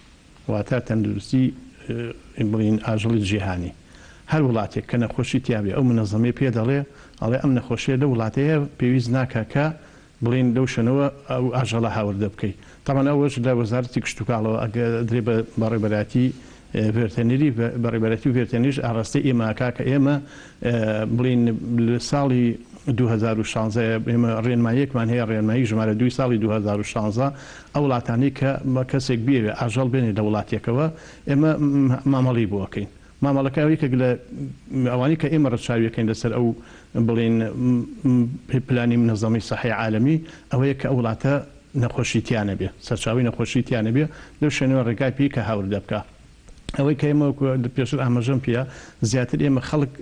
واتە تەندروستی بڵین ئاژەڵی جیهانی هەر وڵاتێک کە نەخۆشی تیاابێ ئەو منەظەمەی پێ دەڵێ ئەڵێ ئەم نەخۆشیە لە وڵاتەیە پێویست ناکە کە بڵین لەو شنەوە ئەو ئاژەڵە هاوردە بکەیت تاوان ئەوەش لە وەزارەتی کشتتوکاڵەوە ئەگە درێ بە بەڕێبەراتی ڤێرتەنری بەڕێبەتی و ڤێرتەنیش ئاڕاستی ئێماکا کە ئێمە بڵین لە ساڵی 2016 ئێمە ڕێنماییەکمان هەیە ڕێنمایی ژمارە 2 ساڵی 2016 ئەو وڵاتانی کە کەسێک بێوێ ئاژەڵ بێنێ لە وڵاتێکەوە ئێمە مامەڵی بۆکەین مامەڵەکەوی کە لە ئەوانی کە ئێمە ڕەچاویەکەین لەسەر ئەو بڵین پلانی منەظەمی سەحەی عالەمی ئەوەیە کە ئەو وڵاتە نەخۆشیتیانە بێ سەرچاوی نەخۆشیتیانە بێ لەو شوێنەوە ڕێگای پێی کە هاوردە بکە ئەوەی کە ئێمە پێشتر ئاماژەم پێە زیاتر ئێمە خەڵک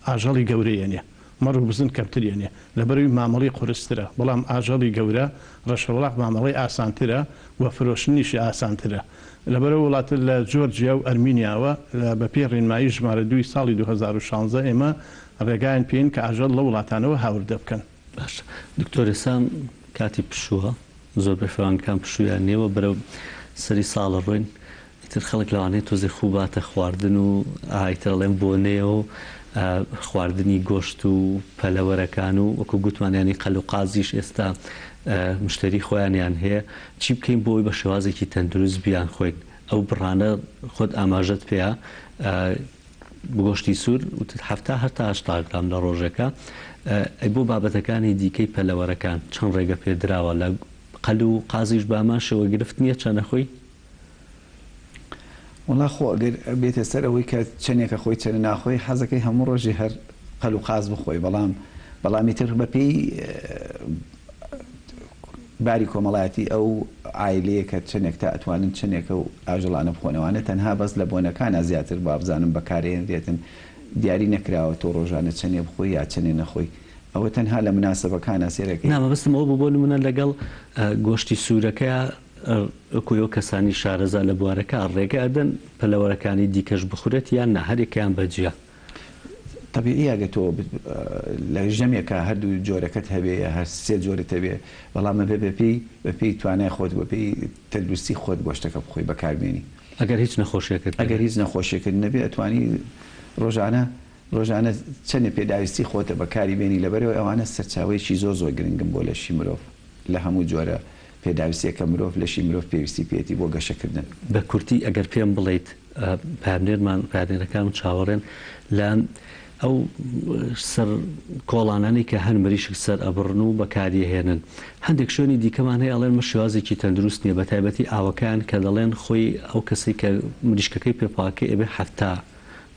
ئاژەڵی گەورەیەنێ مەڕ و بزن کەمترێنێ لەبەروی مامەڵی قورسترە بەڵام ئاژەڵی گەورە ڕەشەوەڵاق مامەڵی ئاسانترە و فرۆشتنیشی ئاسانترە لەبەرە وڵاتە لە جۆرجیا و ئەرمینیاوە بە پێ ڕێنمایی ژمارە 2 ساڵی 2016 ئێمە ڕێگایان پێین کە ئاژەڵ لە وڵاتانەوە هاوردە بکەن باش دکتۆرێسان کاتی پشووە زۆر بەفەوانکان پشویان نێوە بەرەو سەری ساڵە ڕۆین ئیتر خەڵک لەوانەیە تۆزی خوباتە خواردن و ئایتەڵێن بۆنێ و خواردنی گۆشت و پەلەوەرەکان و وەکو گوتمانیانی قەل و قازیش ئێستا مشتری خۆیانیان هەیە چی بکەین بۆی بە شێوازێکی تەندروست بیان خۆین ئەو بڕانە خۆت ئاماژەت پێەیە بگۆشتی سوور هەتا 80 گرام لە ڕۆژێکە ئەی بۆ بابەتەکانی دیکەی پەلەوەرەکان چەند ڕێگە پێدراوە لە قەل و قازیش بامان شەوە گرفت نییە چەنە خۆی وڵا خۆ ئەگەر بێتە سەر ئەوەی کە چەندێکە خۆی چەنە ناخۆی حەزەکەی هەموو ڕۆژی هەر قەل و قاز بخۆی بەڵامی تر بەپێی باری کۆمەڵایەتی ئەو ئایلەیە کە چەندێک تا ئەتوانن چنێکە و ئاژەڵانە بخۆنەوەوانە تەنها بەس لە بۆنەکانە زیاتر بابزانم بەکارێن دێتن دیاری نەکراوە تۆ ڕۆژانە چەندێ بخۆی یا چەندێ نەخۆی ئەوە تەنها لە مناسبەکانە سێرەکەی نامەبستم ئەو بۆ نمونە لەگەڵ گۆشتی سوورەکە ئەوکوۆ کەسانی شارەزا لە بوارەکە ڕێگە ئەدەن پەلەوەرەکانی دیکەش بخورێت یان نە هەرێکیان بەجیا طبیعی ئەگە تۆ لە ژەمێکە هەردوو جۆرەکەت هەبێ هەر سێ جۆرت هەبێ بەڵامە بەپێی توانای خۆت بەپێی تەندروستی خۆت گۆشتەکە بخۆی بەکاربێنی ئەگەر هیچ نەخۆشیەکەت ئەگەر هیچ نەخۆشیەکەت نەبێ ئەتوانی ڕۆژانە چەندە پێداویستی خۆتە بەکاری بێنی لەبەرەوە ئەوانە سەرچاوەیەکی زۆر گرنگم بۆ لەشی مرۆڤ لە هەموو جۆرە پێداویستیەکە مرۆڤ لەشی مرۆڤ پێویستی پێێتی بۆ گەشەکردن بە کورتی ئەگەر پێم بڵیت پارێنەکان و چاوەڕێن لە ئەو سەر کۆڵانانی کە هەر مریشک سەر ئەبڕن و بەکاریهێنن هەندێک شوێنی دیکەمان هەیە ئەڵێن مە شێوازێکی تەندروست نییە بە تایبەتی ئاوەکان کە دەڵێن خۆی ئەو کەسی کە مریشکەکەی پێپاکە ئەبێ هەفتا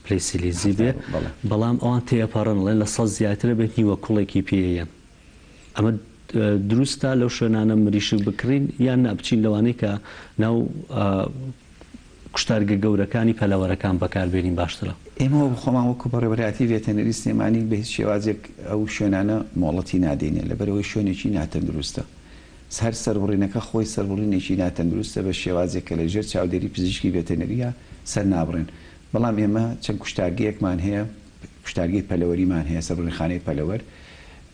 پلیسیلیزی بێ بەڵام ئەوان تێپارن ئەڵێن لە 100 زیاترە بێت نیوە کوڵێکی پێیەن ئەمە دروستە لەو شوێنانە مریشک بکڕین یان نابچین لەوانەیە کە ناو کوشتارگە گەورەکانی پەلەوەرەکان بەکاربێنین باشترە ئێمە خۆمان وەکو بەڕێبەراتی ڤێتەنەری سلێمانی بە هیچ شێوازێک ئەو شوێنانە مۆڵەتی نادێنێ لەبەرەوەی شوێنێکی ناتەندروستە هەر سەربڕینەکە خۆی سەربڕینێکی ناتەندروستە بە شێوازێک کە لە ژێر چاودێری پزیشکی ڤێتەنەریە سەر نابڕێن بەڵام ئێمە چەند کوشتارگەیەکمان هەیە کوشتارگەی پەلەوەریمان هەیە سەربڕینخانەی پەلەوەر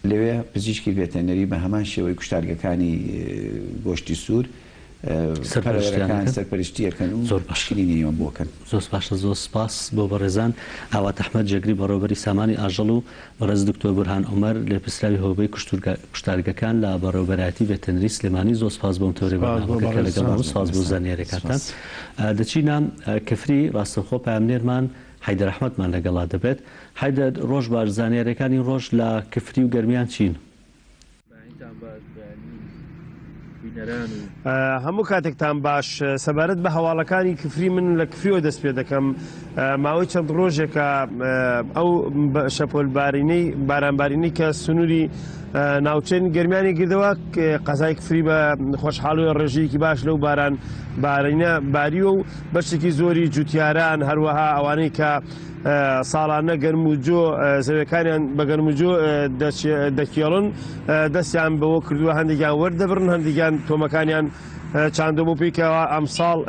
لەوێ پزیشکی ڤێتەنەری بە هەمان شێوەی کوشتارگەکانی گۆشتی سوور سەرپەرشتیەکەن و زۆر باشکرینیەوە بۆکەن. زۆر باشە، زۆر سپاس بۆ بەڕێزان. ئاوا ئەحمەد جەگری بەڕێوەبەری سامانی ئاژەڵ و بەڕێز دکتۆر بورهان عومەر لێپرسراوی هۆبەی کوشتارگەکان لە بەڕێوەبەرایەتی ڤێتەنەری سلێمانی. زۆر سپاس بۆم تۆڕی بەنامەکە لەگەڵ سپاس بۆ زانیاریەکانتان. دەچینە کەفری ڕاستەخۆ پامنێرمان حیدەر ئەحمەدمان لەگەڵا دەبێت. حیدەر ڕۆژ باش، زانیاریەکانی ڕۆژ لە کەفری و گەرمیان چین؟ هەموو کاتێکتان باش. سەبارەت بە هەواڵەکانی کفری من لە کفریەوە دەست پێ دەکەم. ماوەی چەند ڕۆژێکە ئەو شەپۆلبارینەی بارانبارینەی کە سنووری ناوچەین گەرمیانی گردەوە قەزای کفری بە خۆشحاڵی ڕێژەیەکی باش لەو بارینە باریوە و بەشێکی زۆری جوتیاران هەروەها ئەوانەی کە ساڵانە گەرم و جۆ زەویەکانیان بە گەرم و جۆ دەکێڵن دەستیان بەوە کردووە هەندێکیان وەردەبرن، هەندێکیان تۆمەکانیان چاندۆ بۆ پێیکەوە ئەمساڵ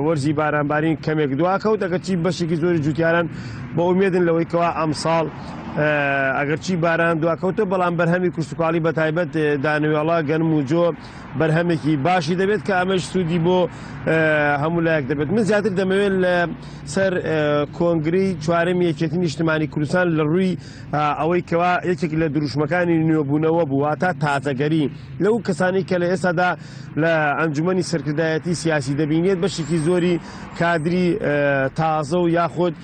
وەرزی بارانبارین کەمێک دواکەوت ئەگەرچی بەشێکی زۆری جوتیاران بە ئومێدن لەوەیکەوە ئەمساڵ ئەگەرچی باران دواکەوتە بەڵام بەرهەمی کوشتتوکاڵی بەتایبەت دانوێڵا گەرم و جۆ بەرهەمێکی باشی دەبێت کە ئەمەش سوودی بۆ هەموو لایەک دەبێت. من زیاتر دەمەوێت لە سەر کۆنگری چوارەمی یەکێتی نیشتیمانی کوردستان لە ڕووی ئەوەی کەوا یەکێک لە دروشمەکانی نوێبوونەوە بوو تا تازەگەری لەو کەسانی کە لە ئێستادا لە ئەنجومەنی سەرکردایەتی سیاسی دەبینێت بەشێکی زۆری کادری تازە و یاخود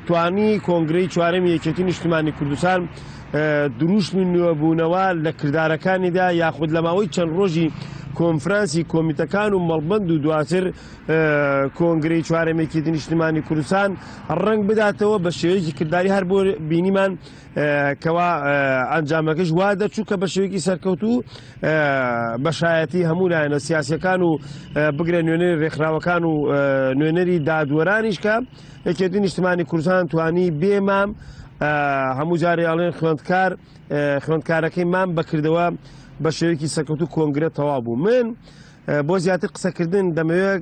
توانی کۆنگرەی چوارەمی یەکێتی نیشتیمانی کوردستان دروشم نوێبوونەوە لە کردارەکانیدا یاخود لە ماوەی چەند ڕۆژی کۆنفرانسی کۆمیتەکان و مەڵبەند و دواتر کۆنگرەی چوارەمێکی نیشتیمانی کوردستان ڕنگ بداتەوە بە شێوەیەکی کردداری هەر بۆ بینیمان کەوا ئەنجامەکەش وا دەچوو کە بە شێوەیەکی سەرکەوتوو بەشایەتی هەموو لایەنە سیاسیەکان و بگرە نوێنەری ڕێکخراوەکان و نوێنەری دادوەرانیش کە یەکێتی نیشتیمانی کوردستان توانی بێمام هەموو جارێ ئەڵێن خوێندکارەکەی مام بەکردەوە بە شێوەیەکی سەرکەوتوو کۆنگرە تەواو بوو. من بۆ زیاتر قسەکردن دەمەوێت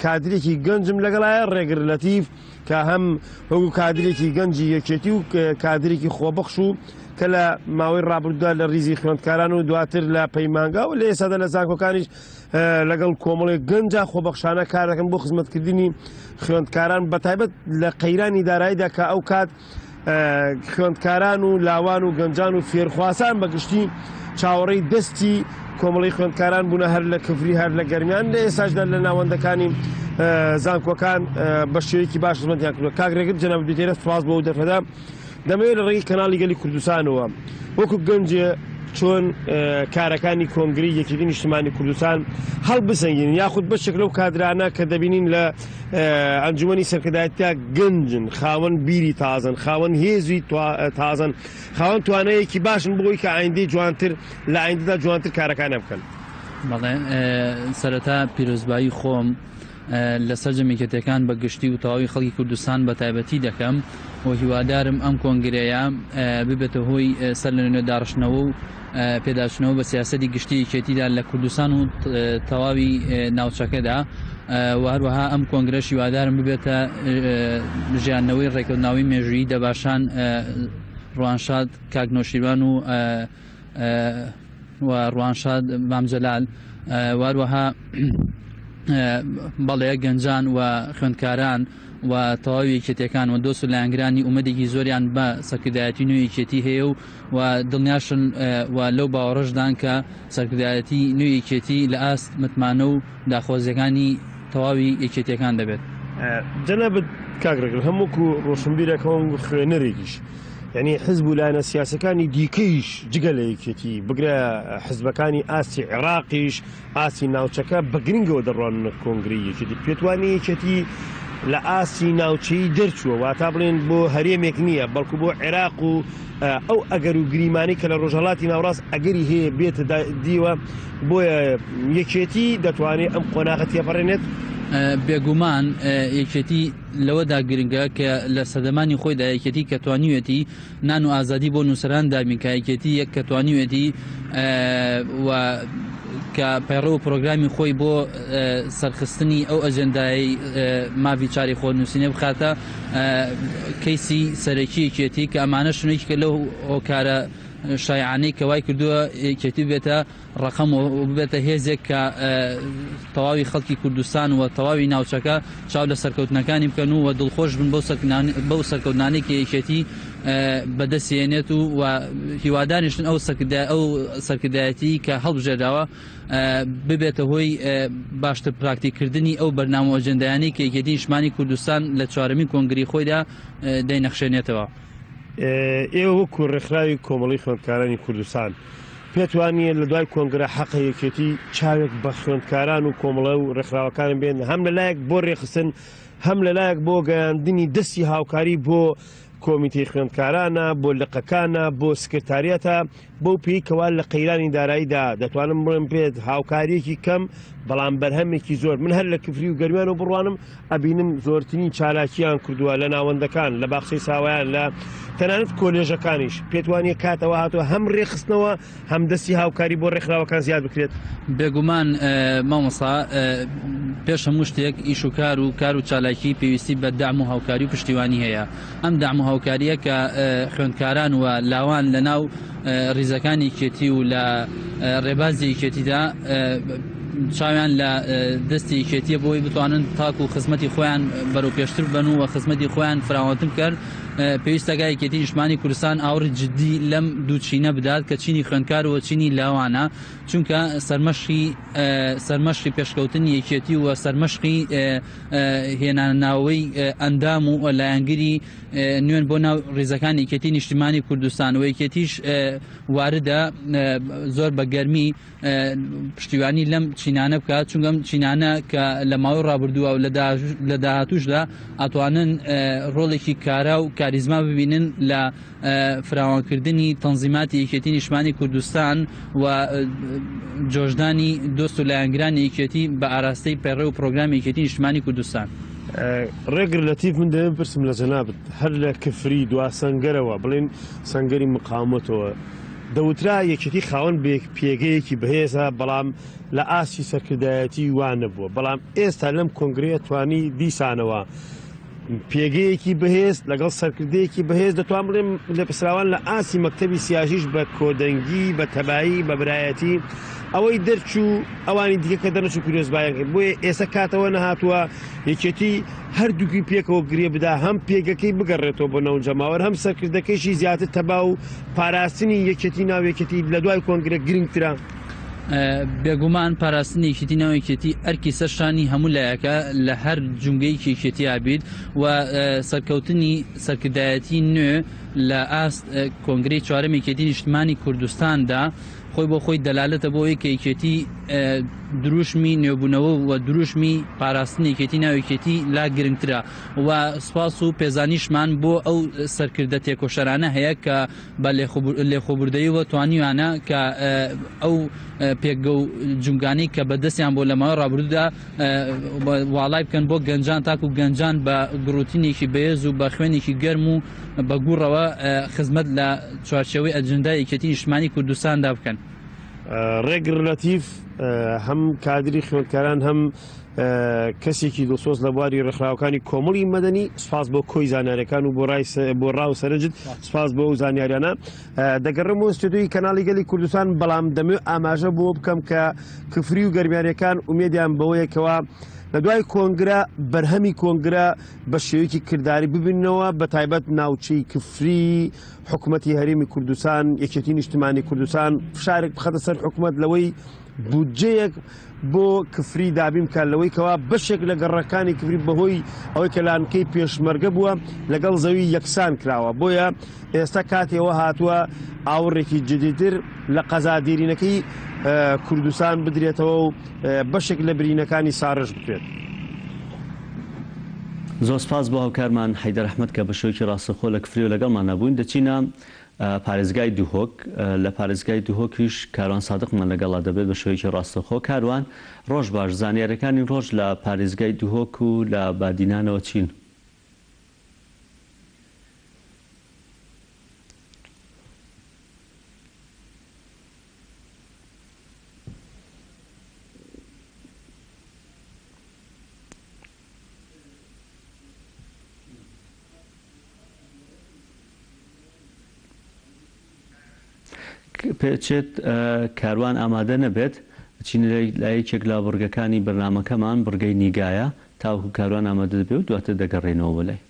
کادرێکی گەنجم لەگەڵایە ڕێگر لەتیف کە هەم وەکو کادرێکی گەنجی یەکێتی و کادرێکی خۆبەخش و کە لە ماوەی ڕابردوودا لە ریزی خوێندکاران و دواتر لە پەیمانگا و لە ئێستادا لە زانکۆکانیش لەگەڵ کۆمەڵی گەنجە خۆبەخشانە کار دەکەن بۆ خزمەتکردنی خوێندکاران بەتایبەت لە قەیرانی داراییدا کە ئەو کات خوێندکاران و لاوان و گەنجان و فێرخواسان بەگشتی چاوەڕێی دەستی کۆمەڵی خوێندکاران بوونە هەر لە کفری هەر لە گەرمیان لە ئێستاشدا لە ناوەندەکانی زانکۆکان بە شێوەیەکی باش خزمەتیان کردووە. کاگرێگر جەناب دیتێرە سوپاس بۆ دەرفەدا دەمەوێت لە ڕێگەی کەناڵی گەلی کوردستانەوە وەکو گەنجێ چۆن کارەکانی کۆنگری یەکێتی نیشتیمانی کوردستان هەڵبسەنگین یاخود بەشێک لەو کادرانە کە دەبینین لە ئەنجومەنی سەرکردایەتیدا گەنجن، خاوەن بیری تازن، خاوەن هێزی تازن، خاوەن توانەیەکی باشن بۆی کە ئایندەی جوانتر لە ئایندەدا جوانتر کارەکانە بکەن. بەڵێ سەرەتا پیرۆزبایی خۆم لەسەر جەمیکەتەکان بە گشتی و تەواوی خەڵکی کوردستان بە تایبەتی دەکەم و هیوادارم ئەم کۆنگرەیە ببێتە هۆی سەر لە نوێ داڕشتنەوە و پێداچنەوە بە سیاسەتی گشتی یەکێتیدا لە کوردستان و تەواوی ناوچەکەدا و هەروەها ئەم کۆنگرەش هیوادارم ببێتە ژیانەوەی ڕێکەوتناوی مێژوویی دەباشان ڕوانشاد کاکنۆشیروان و ڕوانشاد مامجەلال واروەها بەڵێ گەنجان و خوێندکاران و تەواوی یەکێتیەکان و دۆست و لایەنگرانی ئومەدێکی زۆریان بە سەرکردایەتی نوێی یەکێتی هەیە و دڵنیاشن و لەو باوەڕەشدان کە سەرکردایەتی نوێی یەکێتی لە ئاست متمانە و داخۆزیەکانی تەواوی یەکێتیەکان دەبێت. جەنابەت کاگرێگر هەمووکو ڕۆشنبیرەکەم خوێنەرێکیش یعنی حزب و لایەنە سیاسەکانی دیکەیش جگە لە یەکێتی بگرە حزبەکانی ئاسی عێراقیش ئاسی ناوچەکە بە گرنگەوە دەڕوانە کۆنگری یەکێتی پێتوانی یەکێتی لە ئاسی ناوچەی دەرچووە واتا بڵێن بۆ هەرێمێک نییە بەڵکو بۆ عێراق و ئەو ئەگەر و گریمانی کە لە ڕۆژهەڵاتی ناوڕاست ئەگەری هەیە بێتە دیوە بۆیە یەکێتی دەتوانێت ئەم قۆناغە تێپەڕێنێت. بێگومان یەکێتی لەوەدا گرنگە کە لە سەردەمانی خۆیدا یەکێتی کە توانیوێتی نان و ئازادی بۆ نووسەران دابین کە یەکێتی یەک کە توانیوێتی و کە پەیڕە و پرۆگرامی خۆی بۆ سەرخستنی ئەو ئەجەندای ماوی چاری خۆ نووسینە بخاتە کەیسی سەرەکی یەکێتی کە ئەمانە شنێکی کە لەو هۆکارە شایعانەی کە وای کردووە یەکێتی بێتە ڕقم و ببێتە هێزێک کە تەواوی خەڵکی کوردستان و تەواوی ناوچەکە چاو لە سەرکەوتنەکانی بکەن و دڵخۆش بن بەو سەرکەوتنانەی کە یەکێتی بەدەستێنێت و هیوادانیشتن ئەو سەرکردایەتی کە هەڵبژێراوە ببێتە هۆی باشتر پراکتیکردنی ئەو بەرنامە ئەجەندایانەی کە یەکێتی نیشتمانی کوردستان لە چوارەمی کۆنگری خۆیدا دەینەخشێنێتەوە. ئێوە وەکو ڕێکخراوی کۆمەڵی خوێندکارانی کوردستان پێت وانیە لە دوای کۆنگرە حەقە یەکێتی چاوێک بە خوێندکاران و کۆمەڵە و ڕێکخراوەکان بێن هەم لەلایەک بۆ ڕێخستن هەم لەلایەک بۆ گەیاندنی دەستی هاوکاری بۆ کۆمیتەی خوێندکارانە بۆ لقەکانە بۆ سکرتاریەتە بۆ پێیکەوا لە قەیرانی داراییدا دەتوانم بڵێم پێت هاوکاریەکی کەم بەڵام بەرهەمێکی زۆر من هەر لە کفری و گەرمیان و بڕوانم ئەبینم زۆرترین چالاکییان کردووە لە ناوەندەکان لە باخچەی ساوایان لە تەنانەت کۆلێژەکانیش پێتوانیە کاتەوە هاتووە هەم ڕێخستنەوە هەم دەستی هاوکاری بۆ ڕێکخراوەکان زیاد بکرێت. بێگومان مامۆسا پێش هەموو شتێک ئیش و کار و چالاکی پێویستی بە دام و هاوکاری و پشتیوانی هەیە ئەم دام و هاوکاریە کە خوێندکاران و لاوان لە ناو ڕیزەکانی کێتی و لە ڕێبازی کێتیدا چاویان لە دەستی کێتیە بۆی بتوانن تاک و خزمەتی خۆیان بەرەو پێشتر بن و خزمەتی خۆیان فراوانتر کرد پێویستە یەکێتی نیشتمانی کوردستان ئاوری جددی لەم دووچینە بدات کە چینی خوێندکار و چینی لاوانە چونکە سەرمەشقی پێشکەوتنی یەکێتی و سەرمەشقی هێناناوەی ئەندام و لایەنگری نوێن بۆ ناو ڕێزەکانی یەکێتی نیشتمانی کوردستان و یەکێتیش واردە زۆر بە گەرمی پشتیوانی لەم چینانە بکات چونکە ئەم چینانە کە لە ماوەی ڕابردووە و لە داهاتوشدا ئەتوانن ڕۆڵێکی کارا و کاریزما ببینن لە فراوانکردنی تەنزیماتی یەکێتی نیشتمانی کوردستان و جۆشدانی دۆست و لایەنگرانی یەکێتی بە ئاراستەی پەیڕێ و پرۆگرامی یەکێتی نیشتمانی کوردستان. ڕێگر لەتیف من دەوێن پرسم لە جەنابەت هەر لە کفری دوا سەنگەرەوە بڵێن سەنگەری مقاومەتەوە دەوترا یەکێتی خاوەن پێگەیەکی بەهێزە بەڵام لە ئاسی سەرکردایەتی وان نەبووە بەڵام ئێستا لەم کۆنگرەیە توانی دیسانەوە پێگەیەکی بەهێز لەگەڵ سەرکردەیەکی بەهێز دەتوان بڵێم لە پسراوان لە ئاسی مەکتەبی سیاژیش بە کۆدەنگی بە تەبایی بە برایەتی ئەوەی دەرچوو ئەوانی دیکە کە دەرچوو پیرۆزبایان کرد بۆیە ئێستا کاتەوە نەهاتووە یەکێتی هەردووکی پێکەوە گرێ بدا هەم پێگەکەی بگەڕێتەوە بۆ نەوەنجەماوەر هەم سەرکردەکەیشی زیاتر تەبا و پاراستنی یەکێتی ناوێکێتی لە دوای کۆنگرە گرنگترە. بێگومان پاراستنی یەکێتی ناوێکێتی ئەرکی سەرشانی هەموو لایەکە لە هەر جونگەیەکی یەکێتی ئابید و سەرکەوتنی سەرکردایەتی نوێ لە ئاست کۆنگرەی چوارەم یەکێتی نیشتمانی کوردستاندا خۆی بۆ خۆی دەلالەتە بۆ ئەوەی کە یەکێتی دروشمی نوێبوونەوە و دروشمی پاراستنی یەکێتی ناوێکێتی لا گرنگترە و سوپاس و پێزانیشمان بۆ ئەو سەرکردە تێکۆشەرانە هەیە کە بە لێخۆبوردەیەوە توانیوانە کە ئەو پێکگە و جونگانی کە بەدەستیان بۆ لەماوە ڕابردوودا واڵای بکەن بۆ گەنجان تاکو و گەنجان بە گڕوتینێکی بەهێز و بە خوێنێکی گەرم و بە گوڕەوە خزمەت لە چوارچێوەی ئەجندای یەکێتی نیشتمانی کوردستاندا بکەن. ڕێگر لەتیف هەم کادری خوێندکاران هەم کەسێکی دڵسۆز لە بواری ڕێکخراوەکانی کۆمەڵی مەدەنی سپاس بۆ کۆی زانیاریەکان و بۆ ڕاو سەرنجت سپاس بۆ ئەو زانیاریانە دەگەڕم و ستودیۆی کەناڵی گەلی کوردستان بەڵام دەمێ ئاماژە بۆ بکەم کە کفری و گەرمیاریەکان ئومێدیان بەوەیەکەوە لە دوای کۆنگرە بەرهەمی کۆنگرە بە شێوەیەکی کردداری ببینەوە بە تایبەت ناوچەی کفری حکوومەتی هەرێمی کوردستان یەکێتی نیشتمانی کوردستان فشارێک بخەتە سەر حکوومەت لەوەی بودجەیەک بۆ کفری دابیم کە لەوەی کەوا بەشێک لە گەڕەکانی کفری بەهۆی ئەوەی کە لانکەی پێشمەرگە بووە لەگەڵ زەوی یەکسان کراوە بۆیە ئێستا کاتێەوە هاتووە ئاوڕێکی جدیدتر لە قەزادێرینەکەی کوردستان بدرێتەوە و بەشێک لە برینەکانی ساڕژ بکرێت. زۆر سپاس بۆ هاوکارمان حەیدەر ئەحمەد کە بە شێوەیەکی ڕاستەخۆ لە کفری و لەگەڵمان نەبووین. دەچینە پارێزگای دووهۆک لە پارێزگای دووهۆکیش کاروان سادقمان لەگەڵا دەبێت بە شێوەیەکی ڕاستەخۆ. کاروان ڕۆژ باش زانیاریەکانی ڕۆژ لە پارێزگای دووهۆک و لە بادینانەوە چین؟ پێچێت کاروان ئامادە نەبێت چین لایەکێک لا بورگەکانی بەرنامەکەمان بورگەی نیگایە تاوەکو کاروان ئامادە دەبێت و دواتر دەگەڕێنەوە بەلای.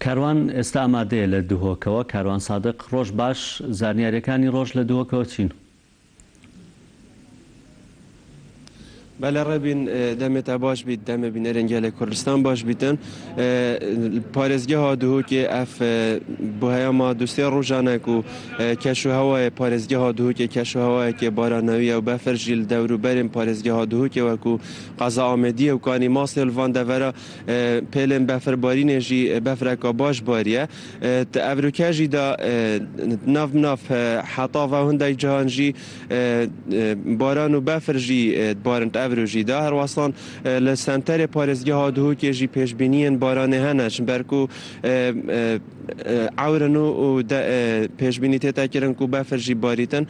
کاروان ئێستا ئامادەیە لە دهۆکەوە. کاروان سادق، ڕۆژ باش، زانیاریەکانی ڕۆژ لە دهۆکەوە چین؟ بله ربین دمت باش بید، دم بینرین گله کردستان باش بیتن. پارێزگە ها دهۆکێ ئەف بۆهەیە ما دوسێ ڕۆژانە و کەش و هەوایە پارێزگە ها دهۆکێ کەش و هەوایەکێ بارانەویە و بەفرژی لە دەوروبەرین پارێزگە ها دهۆکێ وەکو قەزا ئامێدیە و کانی ماسێ لڤان دەڤەرە پێلێن بەفربارینێژی بەفرەکە باش باریە ئەڤروکەژی دا ناف ناف حەتاڤە هەندێک جیهانژی باران و بەفرژی بارند ئەڤروژی دا هەروەسان لە سەنتەرێ پارێزگە ها دهۆکێژی پێشبینیên baranê hene ji ber ku ewrin û pêşbînî tê kirin ku befer jî barîtin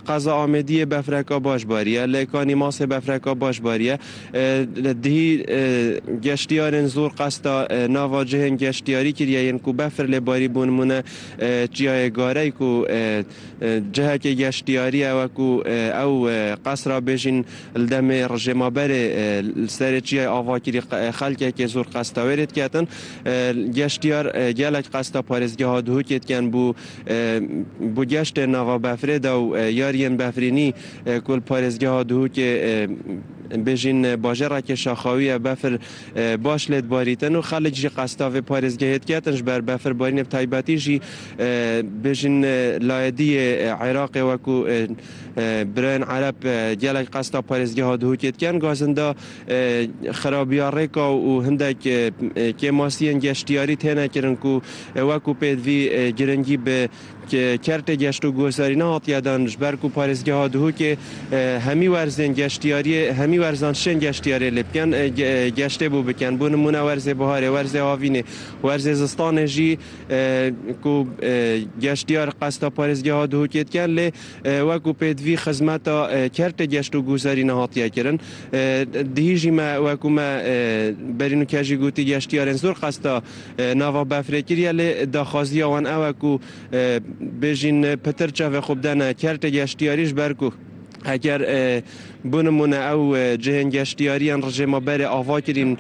qeza Amêdiyê befreka baş bariye lêkanî masê befreka baş bariye dihî geştiyarên zor qesta nava cihên geştiyarî kiriye yên ku befer lê barî bûn mune çiyayê garey ku cihekê geştiyarî ew ku ew qesra bêjin li demê rejêmaberê li serê çiyayê avakirî xelkekê zor qesta wêrê diketin geştiyar gelek qesta parêzgeha dihûkê dikin bû geştê nava befrê de û yariyên befrînî ku li parêzgeha dihûkê بێژین باژێڕێکی شاخاویە بەفر باش لێت باریتن و خەڵکی قەستاوێ پارێزگەهێتکاتنش بەر بەفربارینە تایبەتیژی بێژین لایەدیە عێراقی وەکو برایان عەرەب gelek qesta parêzgeha dihûkêtken gazinda xerabiya rêka û hindek kêmasiyên geştiyarî têne kirin ku wekû pêdivî giringî bi kertê geşt û gozarîna hatiye dan ji ber ku parêzgeha dihûkê hemî werzên geştiyariyê hemî werzan şên geştiyarê lê bikin geştê bû bikin bû nimûne werzê biharê werzê havînê werzê zistanê jî ku geştiyar qesta parêzgeha dihûkêtken lê wekû pêdivî xizmeta kertê geşt û gozarîna hatiye kirin dihî jî me wekû me berînûkê jî gotî geştiyarên zor qesta nava befrê kiriye lê daxwaziya wan ew e ku bêjin pitir çavê xwe bidene kertê geştiyarî ji ber ku eger بونمونه او جهن گشتیاریان رژیمابر آوا کرین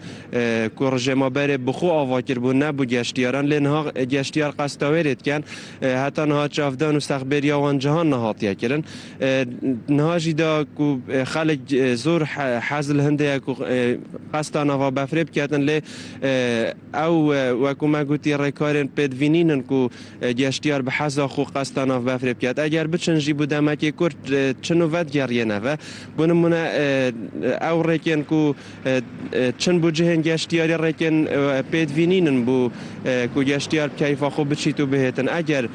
که رژیمابر بخو آوا کر بون نبود گشتیاران لنها گشتیار قصداویرید کن حتی نها چافدان و سخبریا وان جهان نهاتیه کرن نها جیدا که خلق زور حزل هنده که قصدان آوا بفریب کردن لی او وکو ما گوتی ریکارن پیدوینینن که گشتیار به حزا خو قصدان آوا بفریب کرد اگر بچن جی بودم که کرد چنو ود گریه نوه من او ریکن کو چند بو جهن گشتیاری ریکن پیدوینینن بو کو گشتیار کیفا خوب بچی تو بهتن اگر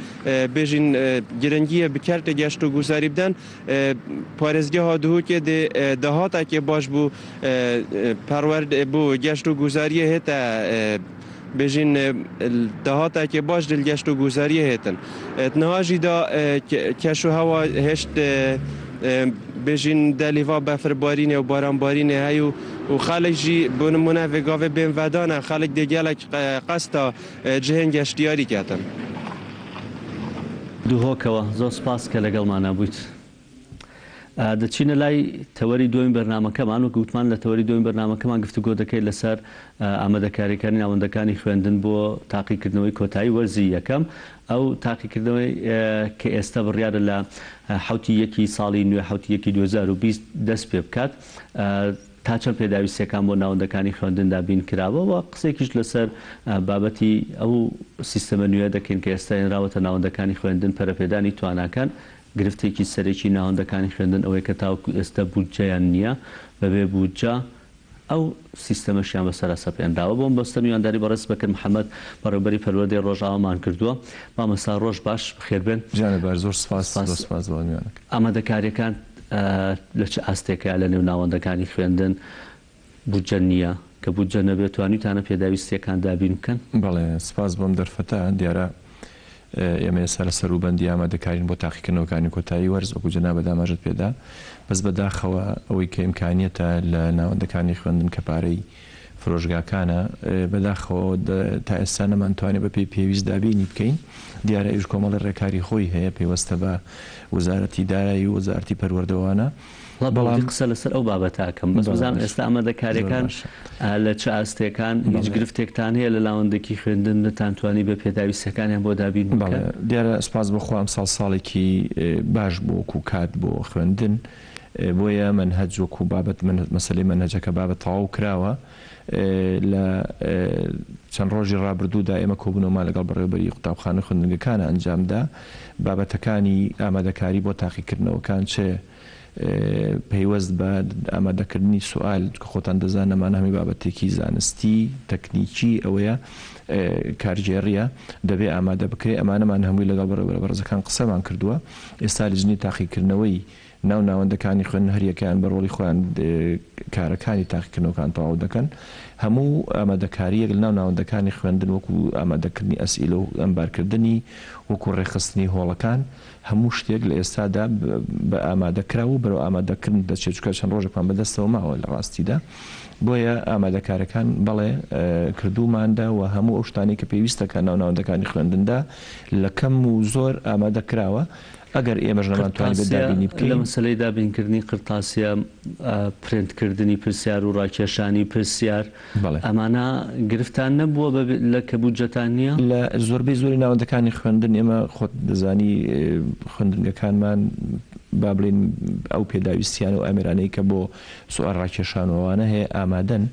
بجین گرنگیه بکرت گشت و گذاری بدن پارێزگە هادوو که دهاتا که باش بو پرورد بو گشت و گذاری هتا بجین دهاتا که باش دل گشت و گذاری هتن نهاجی دا کشو هوا هشت بجین دلیوا بفربارینه و بارانبارینه هیو و خالق جی بونمونه وگاوه بین ودانه خالق دیگلک قصدا جهن گشتیاری کردن دوهۆکەوە زۆر سپاس کە لەگەڵمانە بوویت. دەچینە لای تەوەری دوین بەرنامەکەمان و گوتمان لە تەوەری دوین بەرنامەکەمان گفتوگۆ دەکەیت لەسەر ئامادەکاریەکانی ناوەندەکانی خوێندن بۆ تاقیکردنەوەی کۆتایی وەرزی یەکەم ئەو تاقیکردنەوەی کە ئێستا بڕیارە لە حوتی یەکی ساڵی نوێ حوتی یەکی 2020 دەست پێ بکات تا چەند پێداویستیەکان بۆ ناوەندەکانی خوێندندا بین کراوە و قسێکیش لەسەر بابەتی ئەو سیستەمە نوێ دەکەین کە ئێستا هێنراوەتە ناوەندەکانی خوێندن پەرەپێدانی تواناکان گرفتێکی سەرێکی ناوەندەکانی خوێندن ئەوەی کە تاوەکو ئێستا بودجەیان نییە بەبێ بودجە ئەو سیستەمەشیان بەسەر سەپێنداوە بۆم بەستە میوانداری بەڕێز بەکرد محەممەد بەڕێوەبەری پەروەردەی ڕۆژاوامان کردووە مامەستا ڕۆژ باش خێربێن زۆر سپاس ئامادەکاریەکان لە چه ئاستێکە لە نێو ناوەندەکانی خوێندن بودجە نییە کە بودجە نەبێتوانیتانە پێداویستیەکان دابین بکەن بەڵێ سپاس بۆم دەرفەتە دیارە ئێمە ئێستا لە سەروبەندی ئامادەکارین بۆ تاقیکردنەوەکانی کۆتایی وەرز وەکو جەنابە داماژت پێدا بەس بەداخەوە ئەوەی کە ئیمکانیەتە لە ناوەندەکانی خوێندن کە پارەی فرۆژگاکانە بەداخەوە تا ئێستا نەمانتوانێت بە پێی پێویست دابینی بکەین دیارە ئیش کۆمەڵی ڕێکاری خۆی هەیە پێوەستە بە وەزارەتی دارایی و وەزارەتی پەروەردەوانە بەڵام قسە لەسەر ئەو بابەتاکەم بەس بزان ئێستا ئامادەکاریەکان لە چه ئاستێکان هیچ گرفتێکتان هەیە لە لاوەندێکی خوێندن نتانتوانی بە پێداویستەکانیان بۆ دابین دیارە سپاس بخوام ساڵێکی باش بۆ وەکو کات بۆ خوێندن بۆیە منهەج وەکو بابەت مەسەلەی منهەجەکە بابەت تەواو کراوە لە چەند ڕۆژی ڕابردوودا ئێمە کۆبوونەوەمان لەگەڵ بەڕێوەبەری قوتابخانە خوێندنگەکانە ئەنجامدا بابەتەکانی ئامادەکاری بۆ تاقیکردنەوەکان چێ پەیوەست بە ئامادەکردنی سوال کە خۆتان دەزان ئەمانە هەمی بابەتێکی زانستی تەکنیکی ئەوەیە کارژێڕیە دەبێ ئامادە بکرێت ئەمانەمان هەمووی لەگەڵ بەڕێوەبەرزەکان قسەمان کردووە ئێستا لیژنی تاقیکردنەوەی ناوەندەکانی خوێندن هەریەکان بە ڕۆڵی خۆیان کارەکانی تاقیکردنەوەکان تەواو دەکەن هەموو ئامادەکاریەک لە ناوەندەکانی خوێندن وەکو ئامادەکردنی ئەسئیلە و ئەمبارکردنی وەکو ڕێخستنی هۆڵەکان هەموو شتێک لە ئێستادا بە ئامادەکراوە و بەرەو ئامادەکردن دەچێت چکە چەند ڕۆژێکمان بەدەستەوە ماوە لە ڕاستیدا بۆیە ئامادەکارەکان بەڵێ کردوماندا و هەموو ئەو شتانی کە پێویستەکە ناوەندەکانی خوێندندا لە کەم و زۆر ئامادەکراوە ئەگەر ئێمەش نەمانتوانی بەدابینی بکەین لە مەسەلەی دابینکردنی قرتاسیە پرنتکردنی پرسیار و ڕاکێشانی پرسیار ئەمانە گرفتان نەبووە لە کە بودجەتان نییە لە زۆربەی زۆری ناوەندەکانی خوێندن ئێمە خۆت دەزانی خوێندنگەکانمان با بڵین ئەو پێداویستیان و ئەمێرانەی کە بۆ سوال ڕاکێشانەوەوانە هەیە ئامادەن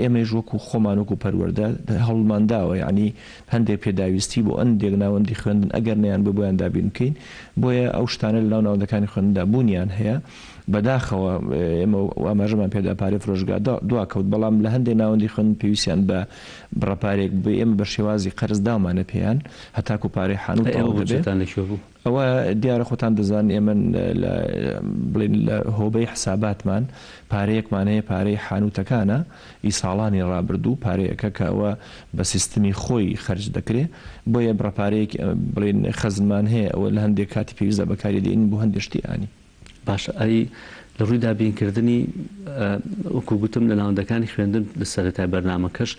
ئێمەش وەکو خۆمان وەکو پەروەردە هەڵمانداوە یعنی هەندێک پێداویستی بۆ ئەندێک ناوەندی خوێندن ئەگەر نیان بۆیان دابین بکەین بۆیە ئەو شتانە لە ناوەندەکانی خوێندندا بوونیان هەیە بەداخەوە ئێمە ئاماژەمان پێدا پارەی فرۆشگا دواکەوت بەڵام لە هەندێک ناوەندی خوێندن پێویستیان بە بڕەپارێک بێ ئێمە بە شێوازی قەرز دامانە پێیان هەتاکو پارەی حانوت ئەوە دیارە خۆتان دەزان ئێمە بڵین لە هۆبەی حساباتمان پارەیەکمان هەیە پارەی حانوتەکانە ئیساڵانی ڕابردوو پارەیەکە کە ئەوە بە سیستمی خۆی خەرج دەکرێت بۆیە بڕەپارەیەک بڵین خەزمان هەیە ئەوە لە هەندێک کاتی پێویستە بەکاری دێنین بۆ هەندێک شتی ئانی باش ئەی لە ڕووی دابینکردنی وەکو گوتم لە ناوەندەکانی خوێندن لە سەرەتای بەرنامەکەش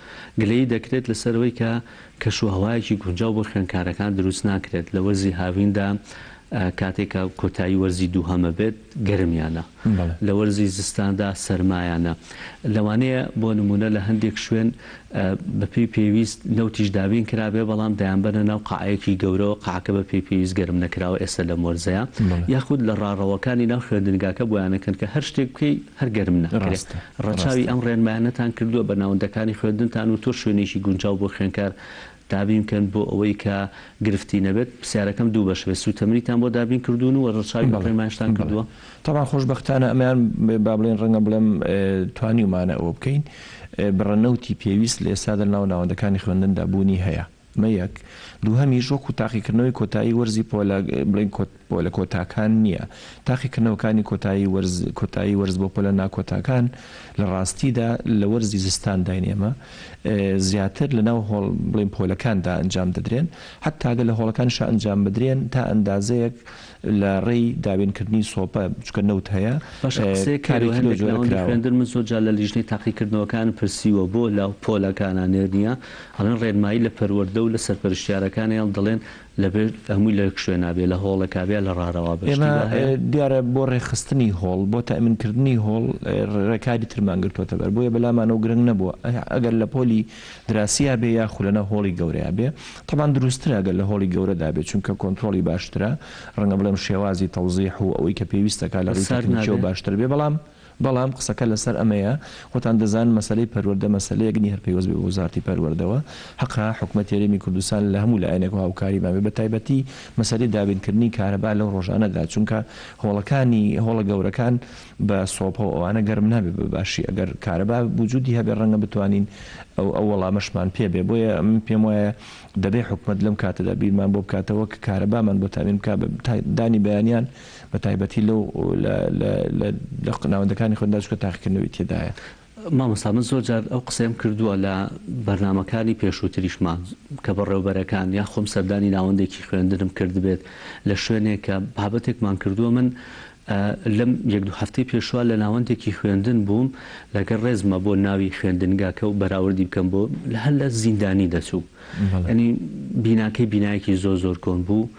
گلەیی دەکرێت لەسەرەوەی کە کەشوهەوایەکی گونجاو بۆ خوێندکارەکان دروست ناکرێت لە وەرزی هاویندا کاتێکە کۆتایی وەرزی دووهەمە بێت گەرمیانە لە وەرزی زستاندا سەرمایانە لەوانەیە بۆ نمونە لە هەندێک شوێن بەپێی پێویست نەوتیش دابین کرابێ بەڵام دەیانبەرە ناو قاعەیەکی گەورەوە قاعەکە بە پێی پێویست گەرم نەکراوە ئێستا لە مۆرزەیە یاخود لە ڕاڕەوەکانی ناو خوێندنگاکە بۆیانەکەن کە هەر شتێک بکەی هەر گەرم ناکرێت ڕەچاوی ئەم ڕێنمایانەتان کردووە بە ناوەندەکانی خوێندنتان و تۆ شوێنێکی گونجاو بۆ خوێندکار دابین بکەن بۆ ئەوەی کە گرفتی نەبێت پرسیارەکەم دوو بەش بێت سوتەمەنیتان بۆ دابین کردوون و ڕەچاوی بەڕێمایشتان کردووە تاوان خۆشبەختانە ئەمیان با بڵێن ڕەنگە بڵێم توانیمانە ئەوە بکەین بڕەنەوتی پێویست لە ئێستادا ناو ناوەندەکانی خوێندندا بوونی هەیە مەیەک دووهەمیش وەکو تاقیکردنەوەی کۆتایی وەرزی بڵین پۆلە کۆتاکان نییە تاقیکردنەوەکانی کۆتایی وەرز بۆ پۆلە ناکۆتاکان لە ڕاستیدا لە وەرزی زستان داینێمە زیاتر لە ناو هۆڵ بڵین پۆلەکاندا ئەنجام دەدرێن حتاگە لە هۆڵەکانش ئەنجام بدرێن تا ئەندازەیەک لە ڕێی دابینکردنی سۆپە بچکە نەوت هەیە خوێندن من زۆر جار لە لیژنەی تاقیکردنەوەکان پرسیوە بۆ لەو پۆلەکانە نێرنیە هەڵێن ڕێنمایی لە پەروەردە و لە سەرپەرشتیارەکانیان دەڵێن لەبێت هەمووی لە شوێنابێ لە هۆڵەکابێ لە ڕاڕەوە دیارە بۆ ڕێخستنی هۆڵ بۆ تەمینکردنی هۆڵ ڕێکاری ترمانگرتوۆتە بەر بۆیە بەلامانەوە گرنگ نەبووە ئەگەر لە پۆلی دراسیە بێ یا خولەنە هۆڵی گەورەیە بێ طبعاً دروسترە ئەگەر لە هۆڵی گەورەدا بێت چونکە کۆنتترۆلی باشترە ڕەنگە بڵێم شێوازی تەوزیح و ئەوەی کە پێویستەکە لە ڕێکەوە باشتر بێ بەڵام قسەکە لەسەر ئەمەیە خۆتان دەزان مەسلەی پەروەردە مەسلەیەک نی هەر پێوەست بێ وەزارەتی پەروەردەوە حەقا حکوومەت هێرێمی کوردستان لە هەموو لایەنێک هاوکاریمان بێ بە تایبەتی مەسلەی دابینکردنی کارەبا لەو ڕۆژانەدا چونکە هۆڵە گەورەکان بە سۆپە ئەوانە گەرم نابێ بە باشی ئەگەر کارەبا وجودی هەبێ ڕەنگە بتوانین ئەو وەڵامەشمان پێ بێ بۆیە من پێم وایە دەبێ حکوومەت لەم کاتەدا بیرمان بۆ بکاتەوە کە کارەبامان بۆ تامین بکات دانی بەیانیان بە تایبەتی لەو لە ناوەندەکانی خۆندا چکە تاقیکردنەوەی تێدایە مامۆستا من زۆر جار ئەو قسەم کردووە لە بەرنامەکانی پێشووتریشمان کە بەڕێوەبەرەکان یا خۆم سەردانی ناوەندێکی خوێندنم کرد بێت لە شوێنێک کە بابەتێکمان کردووە من لەم یەک دوو هەفتەی پێشوە لە ناوەندێکی خوێندن بووم لەگەر ڕێزمە بۆ ناوی خوێندنگاکە و بەراوردی بکەم بۆ هەر لە زیندانی دەچوو ئەنی بیناکەی بینایەکی زۆر کۆن بوو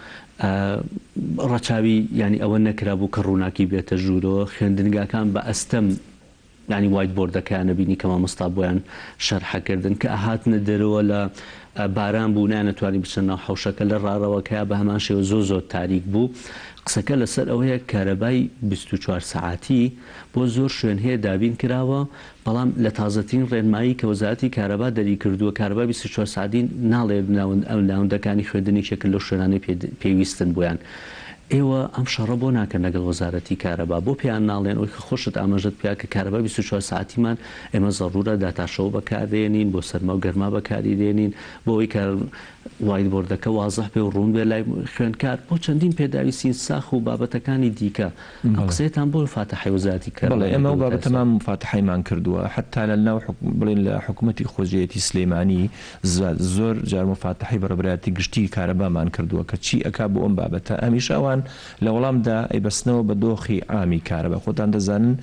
ڕەچاوی ینی ئەوە نەکرا بوو کە ڕووناکی بێتە ژوورەوە خوێندنگاکان بە ئەستەم ینی وایت بۆردەکانە بینی کە مامۆستا بۆیان شەرحەکردن کە ئاهاتنە دەرەوە لە باران بوو نانەتوانی بچن ناو حەوشەکە لە ڕاڕەوەکەیە بە هەمان شێوە زۆر تاریک بوو قسەکە لەسەر ئەوەیە کارەبای 24 ساعتی بۆ زۆر شوێن هەیە دابین کراوە بەڵام لە تازەترین ڕێنمایی کە وەزارەتی کارەبا دەری کردووە کارەبای 24 ساعتی ناڵێ ناوەندەکانی خوێندنێکێکن لەو شوێنانەی پێویستن بۆیان ئێوە ئەم شەڕە بۆ ناکەن لەگەڵ وەزارەتی کارەبا بۆ پێیان ناڵێن ئەوی خۆشت ئاماژەت پیا کە کارەبا 24 ساعتیمان ئێمە زەڕورە داتاشەوە بەکاردێنین بۆ سەرما و گەرما بەکاری دێنین بۆ ئەوی کە وایت بۆردەکە وازەح پێ و ڕوون بێ لای خوێندکار بۆ چەندین پێداویستین ساخ و بابەتەکانی دیکە قسەیەتان بۆ فاتحی وەزارەتی کارەبا ئێمە و بابەتەمان فاتحیمان کردووە حتا لە ناو بڵێن لە حکوومەتی خۆجێتی سلێمانی زۆر جارمە فاتحی بەڕێبەرایەتی گشتی کارەبامان کردووە کە چی ئەکا بۆ ئەم بابەتە ئەمیش ئەوان لە وەڵامدا ئەیبەستنەوە بە دۆخی ئامی کارەبا خۆتان دەزانن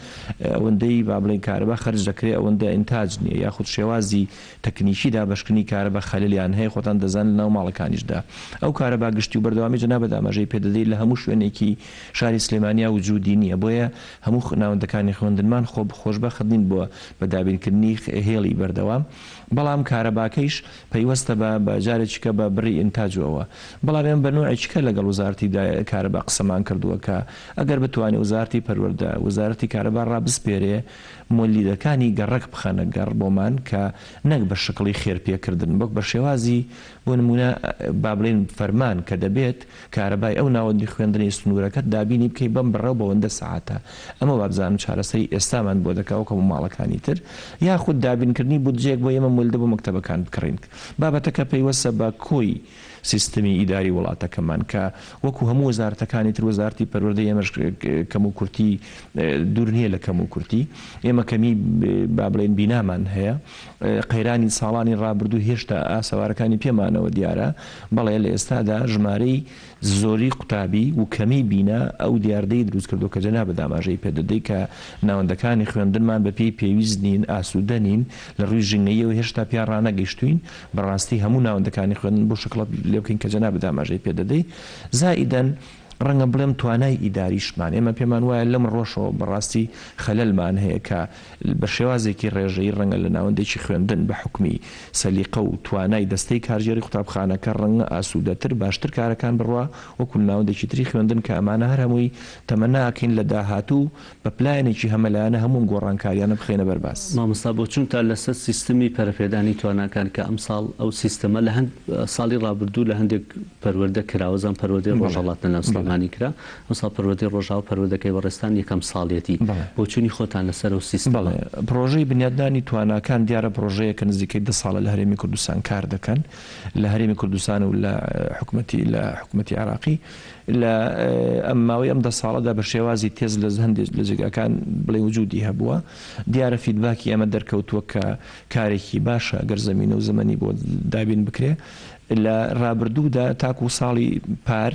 ئەوەندەی با بڵێن کارەبا خەرج دەکرێت ئەوەندە ئینتاج نییە یاخود شێوازی تەکنیکی دابەشکردنی کارەبا خەلەلیان هەیە خۆتان دەزانن لە ناو ماڵەکانیشدا ئەو کارە باگشتی و بەردەوامی جەنابەت ئاماژەی پێدەدەیت لە هەموو شوێنێکی شاری سلێمانیا وجودی نییە بۆیە هەموو ناوەندەکانی خوێندنمان خۆشبەخت نین بووە بە دابینکردنی هێڵی بەردەوام بەڵام کارەباکەیش پەیوەستە بە جارێکیکە بە بڕی ئینتاجەوە بەڵام ئێمە بە نوعێکیکە لەگەڵ وزارەتی کارەبا قسەمان کردووە کە ئەگەر بتوانێت وزارەتی پەروەردە وزارەتی کارەبا ڕابسپێرێ مۆلیدەکانی گەڕک بخەنە گەڕ بۆمان کە نەک بە شکڵی خێرپێکردن بۆک بە شێوازی بۆ نمونە با بڵێن فەرمان کە دەبێت کارەبای ئەو ناوەندی خوێندنی سنوورەکەت دابینی بکەی بەم بڕەو بەوەندە سەعاتە ئەمە وابزانم چارەسەری ئێستامان بۆ دەکەوەکە و ماڵەکانی تر یاخود دابینکردنی بودجێک بۆ ئێمە مولدە بۆ مەکتەبەکان بکڕین بابەتەکە پەیوەستە بە کۆی سیستمی ئیداری وڵاتەکەمان کە وەکو هەموو وەزارەتەکانی تر وەزارەتی پەروەردەی ئێمەش کەم و کورتی دوور نییە لە کەم و کورتی ئێمە کەمی با بڵێن بینامان هەیە قەیرانی ساڵانی ڕابردوو هێشتا ئاسەوارەکانی پێمانەوە دیارە بەڵێ لە ئێستادا ژمارەی زۆری قوتابی و کەمی بینا ئەو دیاردەی دروست کردو کە جەنابەت ئاماژەی پێدەدەی کە ناوەندەکانی خوێندنمان بە پێی پێویست نین ئاسوودە نین لە ڕووی ژنگەیەوە هێشتا پیا ڕانەگەیشتوین بەڕاستی هەموو ناوەندەکانی خوێندن بۆ شکڵەت لێ بکەین کە جەنابەت ئاماژەی پێدەدەی زائیدەن ڕەنگە بڵێم توانای ئیداریشمان ئێمە پێمان وایە لەم ڕۆژەوە بەڕاستی خەلەلمان هەیە کە بە شێوازێکی ڕێژەی ڕەنگە لە ناوەندێکی خوێندن بە حکمی سەلیقە و توانای دەستەی کارژێری قوتابخانەکە ڕەنگە ئاسوودەتر باشتر کارەکان بڕوا وەکو ناوەندێکی تری خوێندن کە ئەمانە هەر هەمووی تەمەناکەین لە داهاتوو بە پلانێکی هەمەلایەنە هەموو گۆڕانکاریانە بخێنە بەرباس مامۆستا بۆ چونتە لەسەر سیستمی پەرەپێدانی تواناکان کە ئەم ساڵ ئەو سیستەمە لە ساڵی ڕابردوو لە هەندێک پەروەردە کراوەزان پەروەردەی ڕۆژهەڵات لە ناو سلێمانی کرا ئەمساڵ پەروەردەی ڕۆژاو پەروەردەکەی بەڕێستان یەکەم ساڵیەتی بۆ چوونی خۆتان لەسەر و سیستم پرۆژەی بنیادنانی تواناکان دیارە پرۆژەیە کە نزیکەی 10 ساڵە لە هەرێمی کوردستان کار دەکەن لە هەرێمی کوردستان و لە حکومەتی عراقی لە ئەم ماوەی ئەم 10 ساڵەدا بە شێوازی تێز لە هەندێک لە جێگاکان بڵێ وجودی هەبووە دیارە فیدباکی ئەمە دەرکەوتووە کە کارێکی باشە گەر زەمینە و زەمەنی بۆ دابین بکرێ لە ڕابردوودا تاکو ساڵی پار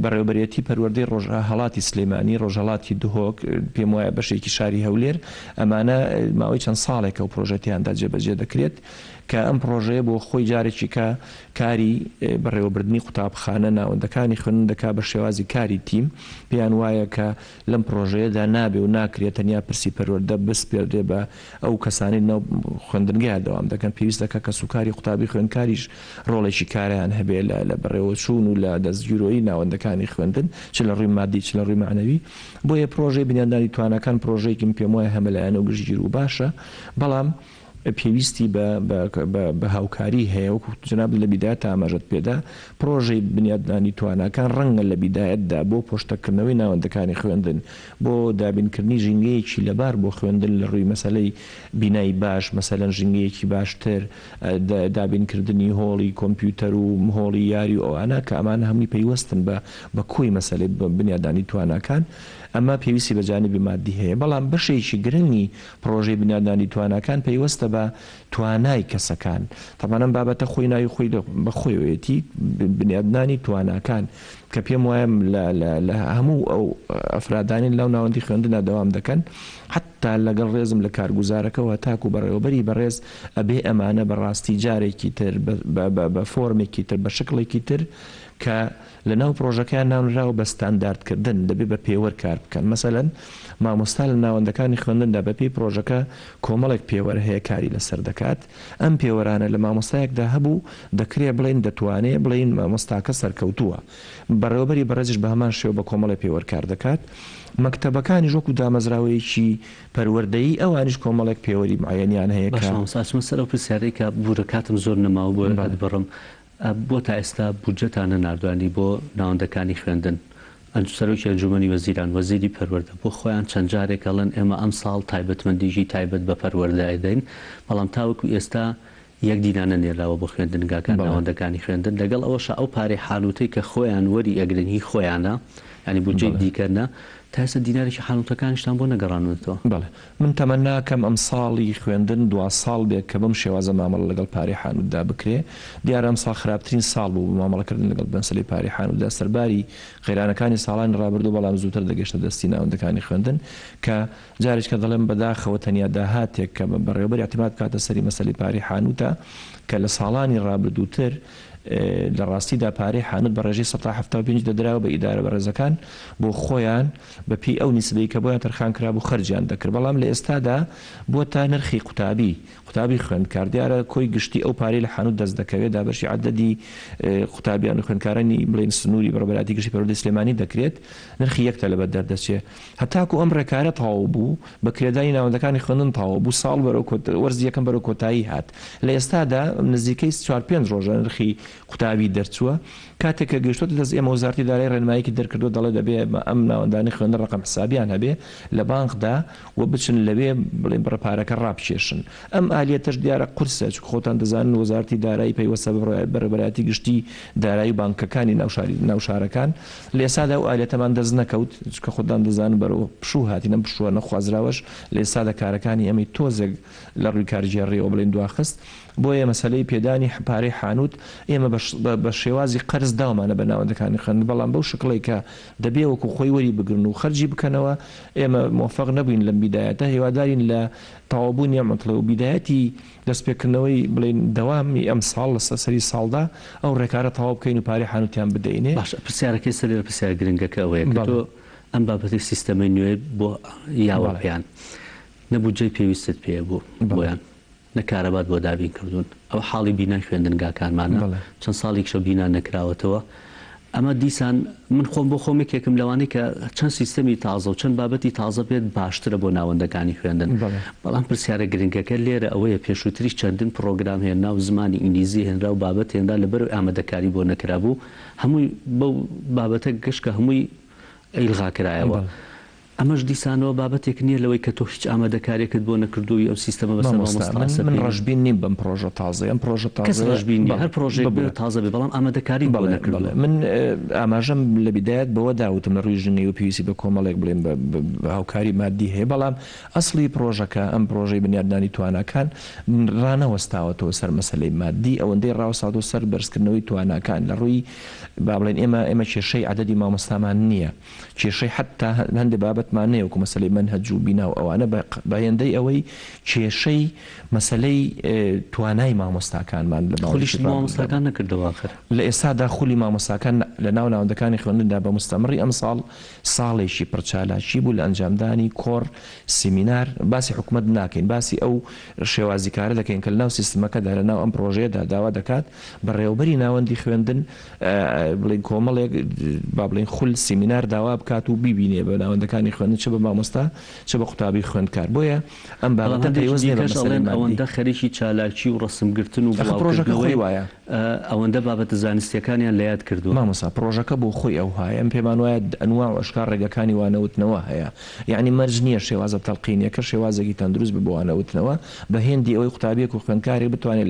بەڕێوەبەرێتی پەروەردەی ڕۆژهەڵاتی سلێمانی ڕۆژهەڵاتی دهۆک پێم وایە بەشێکی شاری هەولێر ئەمانە ماوەی چەند ساڵێکە و پرۆژەتیاندا جێبەجێ دەکرێت کە ئەم پرۆژەیە بۆ خۆی جارێکی کە کاری بەڕێوەبردننی قوتابخانە ناوەندەکانی خوێندن دەکا بە شێوازی کاری تیم پێیان وایە کە لەم پرۆژەیەدا نابێ و ناکرێت تەنیا پرسی پەروەردە بسپێردێ بە ئەو کەسانی ناو خوێندنگەیە دەوام دەکەن پێویست دەکە کە سوکاری قوتابی خوێندکاریش ڕۆڵێکی کاریان هەبێ لە بەڕێوەچوون و لە دەستگیرۆیی ناوەندەکانی خوێندن چ لە ڕووی مادی چ لە ڕووی معنەوی بۆیە پرۆژەی بنیادنانی توانەکان پرۆژەیەکی پێم وایە هەمەلایەنە و گشتگیر و باشە بەڵام پێویستی بە هاوکاری هەیە وەکو جەناب لە بیدایەت ئاماژەت پێدا پرۆژەی بنیادنانی تواناکان ڕەنگە لە بیدایەتدا بۆ پۆشتەکردنەوەی ناوەندەکانی خوێندن بۆ دابینکردنی ژینگەیەکی لەبار بۆ خوێندن لە ڕووی مەسەلەی بینایی باش مەسەلەن ژینگەیەکی باشتر دابینکردنی هۆڵی کۆمپیوتەر و هۆڵی یاری ئەوانە کە ئەمانە هەمووی پەیوەستن بە کۆی مەسەلەی بنیادنانی تواناکان ئەمە پێویستی بە جانبی مادی هەیە بەڵام بەشێکی گرنگی پرۆژەی بنیادنانی تواناکان پەیوەستە بە توانای کەسەکان تەمانەم بابەتە خۆی ناوی خۆی بەخۆیەتی بنیادنانی تواناکان کە پێم وایە لە هەموو ئەو ئەفرادانی لەو ناوەندی خوێندنە دەوام دەکەن حتا لەگەڵ ڕێزم لە کارگوزارەکەەوە تاکو بەڕێوەبەری بەڕێز ئەبێ ئەمانە بەڕاستی جارێکی تر بە فۆرمێکی تر بە شکڵێکی تر کە لە ناو پرۆژەکان ناونراوە بە ستانداردکردن دەبێت بە پێوەەر کار بکەن مەسەلەن مامۆستا لە ناوەندەکانی خوێندندا بە پێی پرۆژەکە کۆمەڵێک پێوەەر هەیە کاری لەسەر دەکات ئەم پێوەرانە لە مامۆستایەکدا هەبوو دەکرێت بڵین دەتوانێت بڵین مامۆستاکە سەرکەوتووە بەڕێوەبەری بەڕێزش بە هەمان شێوە بە کۆمەڵی پێوەەر کار دەکات مەکتەبەکانی ژۆک و دامەزراوەیەکی پەروەردەیی ئەوانیش کۆمەڵێک پێوەری معەنیان هەیە کە سەر ئەو پرسیارەی کە بورەکاتم زۆر نەماوە بۆ بڕم بۆ تا ئێستا بودجەتانە نردوانی بۆ ناوەندەکانی خوێندن سەرۆکی ئەنجومەنی وەزیران وەزیری پەروەردە بۆ خۆیان چەند جارێک ئەڵێن ئێمە ئەم ساڵ تایبەتمەندیژی تایبەت بە پەروەردە دەین بەڵام تاوەکو ئێستا یەک دیرانە نێراوە بۆ خوێندنگاکان ناوەندەکانی خوێندن لەگەڵ ئەوەش ئەو پارەی حالوتەی کە خۆیان وەری ئەگرنی خۆیانە ینی بودجێ دیکەنە تا ئێستا دینارێکی حانوتەکانیشتان بۆ نەگەڕانێتەوە. بەڵێ من تەمەناکەم ئەم ساڵی خوێندن دو ساڵ بێت کە بەم شێوازە مامەڵە لەگەڵ پارەی حانوتدا بکرێ. دیارە ئەم ساڵ خراپترین ساڵ بوو مامەڵەکردن لەگەڵ بەنسەلی پارەی حانوتدا سەرباری غێرانەکانی ساڵانی ڕابردوو، بەڵام زووتر دەگەشتە دەستی ناوەندەکانی خوێندن کە جارێک کە دەڵێم بەداخەوە تەنیا داهاتێک کە بەڕێوەبەری اعتماد کاتە سەری مەسەلی پارەی حانوتە کە لە ساڵانی ڕابردووتر لە ڕاستیدا پارەی حانوت بە ڕێژەی 175 دەدراوە بە ئیدارە بەڕێزەکان بۆ خۆیان بەپی ئەو نیسبەی کە بۆیان تەرخان کرا بوو خەرجیان دەکرد. بەڵام لە ئێستادا بۆ تا نرخی قوتابی خوێندکار دیارە کۆی گشتی ئەو پارەی لە حانوت دەست دەکەوێت دابەشی عەدەدی قوتابیان و خوێندکارانی بڵێن سنووری بەڕێوەبەراتی گشتی پەروەردەی سلێمانی دەکرێت نرخی یەک تەلەبەت دەردەچێت. هەتاکو ئەم ڕێکارە تەواو بوو بە کرێدانی ناوەندەکانی خوێندن تەواو بوو، ساڵ وەرزی یەکەم بەرەو کۆتایی هات. لە ئێستادا نزیکەی 4-5 ڕۆژە نرخی قوتابی دەرچووە. کاتێک کە گەشتوتە دەست ئێمە وەزارەتی دارایی ڕێنماییکی دەرکردووە دەڵێ دەبێ ئەم ناوەندانی خوێندن ڕقم حسابیان هەبێ لە بانکدا و بچن لەوێ بڵێن بڕەپارەکە ڕابچێشن. ئەم ئالیەتەش دیارە قورسە، چونکە خۆتان دەزانن وەزارەتی دارایی پەیوەستە بەڕێوەبەراتی گشتی دارایی بانکەکانی ناوشارەکان. لە ئێستادا ئەو ئالیەتەمان دەست نەکەوت، چونکە خۆتان دەزانن بەرەو پشوو هاتینە پشووە نەخوازراوەش لە ئێستادا کارەکانی ئەمەی تۆزێک لە ڕووی کارژێڕیەوە بڵێن دواخست. بۆیە مەسەلەی پێدانی پارەی حانوت ئێمە بە شێوازی قەرز داوامانە بە ناوەندەکانی خوێندن، بەڵام بەو شکڵی کە دەبێ وەکو خۆی وەری بگرن و خەرجی بکەنەوە ئێمە موفق نەبووین لەم بیدایەتە. هیوادارین لە تەواوبوونی ئەمەتڵە و بیدایەتی دەستپێکردنەوەی بڵێن دەوامی ئەم ساڵ لە سەری ساڵدا ئەو ڕێکارە تەواو بکەین و پارەی حانوتیان بدەینێ. باشە، پرسیارەکەی سەر پرسیار گرنگەکە ئەوەیە کە تۆ ئەم بابەتی سیستەمەی نوێ بۆ یاوەپیان نەبووجێ پێویستت پێ بوو بۆیان نەکارەبات بۆ دابین کردوون. ئەو حاڵی بینان خوێندنگاکانمانە چەند ساڵێکشە بینان نەکراوەتەوە. ئەمە دیسان من خۆم بۆ خۆمێکێکم لەوانەیە کە چەند سیستەمی تازە و چەند بابەتی تازە بێت باشترە بۆ ناوەندەکانی خوێندن. بەڵام پرسیارە گرنگەکە لێرە ئەوەیە پێشووتریش چەندین پرۆگرام هێنا و زمانی ئینگلیزی هێنرا و بابەت هێنرا لەبەر ئامادەکاری بۆ نەکرابوو هەمووی بەو بابەتە گەشتکە هەمووی ئیلغاکرایەوە. ئەمەش دیسانەوە بابەتێک نییە لەوەی کە تۆ هیچ ئامادەکاریەکەت بۆ نەکردووی ئەو سیستەمە بەسەر من ڕژبین نیم بەم پرۆژە تازە ئەم پرۆژە کەس ڕژبین هەر پڕۆژێک تازە بێ بەڵام ئامادەکاری بۆ نەکردووە. من ئاماژەم لە بیدایەت بەوە داوتم لە ڕووی ژنی و پێویستی بە کۆمەڵێک بڵێن بە هاوکاری مادی هەیە، بەڵام ئەسڵی پرۆژەکە ئەم پرۆژەی بنیادنانی تواناکان ڕانەوەستاوەتەوە سەر مەسەلەی مادی ئەوەندەی ڕاوەستاوە سەر بەرزکردنەوەی تواناکان لە ڕووی با بڵێن ئێمە کێشەی عەدەدی مامۆستامان نییە، کێشەی حتا هەندێک بابەتمان نەیە وەکو مەسەلەی منهەج و بینا و ئەوانە بەهێندەی ئەوەی کێشەی مەسەلەی توانای مامۆستاکانمان لە خولیش مامۆستاکان نەکردەوە آخر. لە ئێستادا خولی مامۆستاکان لە ناو ناوەندەکانی خوێندندا بە مستەمڕی ئەم ساڵ ساڵێکی پرچالاکی بوو لە ئەنجامدانی کۆڕ سیمینار. باسی حکومت ناکەین، باسی ئەو شێوازیکارە دەکەین کە لە ناو سیستمەکەدا لە ناو ئەم پرۆژەیەدا داوا دەکات بەڕێوەبەری ناوەندی خوێندن بڵێن کۆمەڵێک با بڵێن خول سیمینار داوا بکات و بیبینێ بە ناوەندەکانی خوێندن چ بە مامۆستا چ بە قوتابی خوێندکار. بۆیە ئەم بابەتە پێویست نیە بە مەسەلەی مادی. ئەوەندە خەریکی چالاکی و ڕسمگرتن و پرۆژەکەی وایە ئەوەندە بابەتە زانستیەکانیان لە یاد کردووە. مامۆستا پرۆژەکە بۆ خۆی ئەو هایە ئەم پێمان وایە ئەنواع و ئەشکار ڕێگەکانی وانەوتنەوە هەیە. یعنی مەرج نییە شێوازە تەڵقینیەکە شێوازێکی تەندروست بە بۆ وانەوتنەوە بە هێندی ئەوەی قوتابیەک و خوێندکاری بتوانێت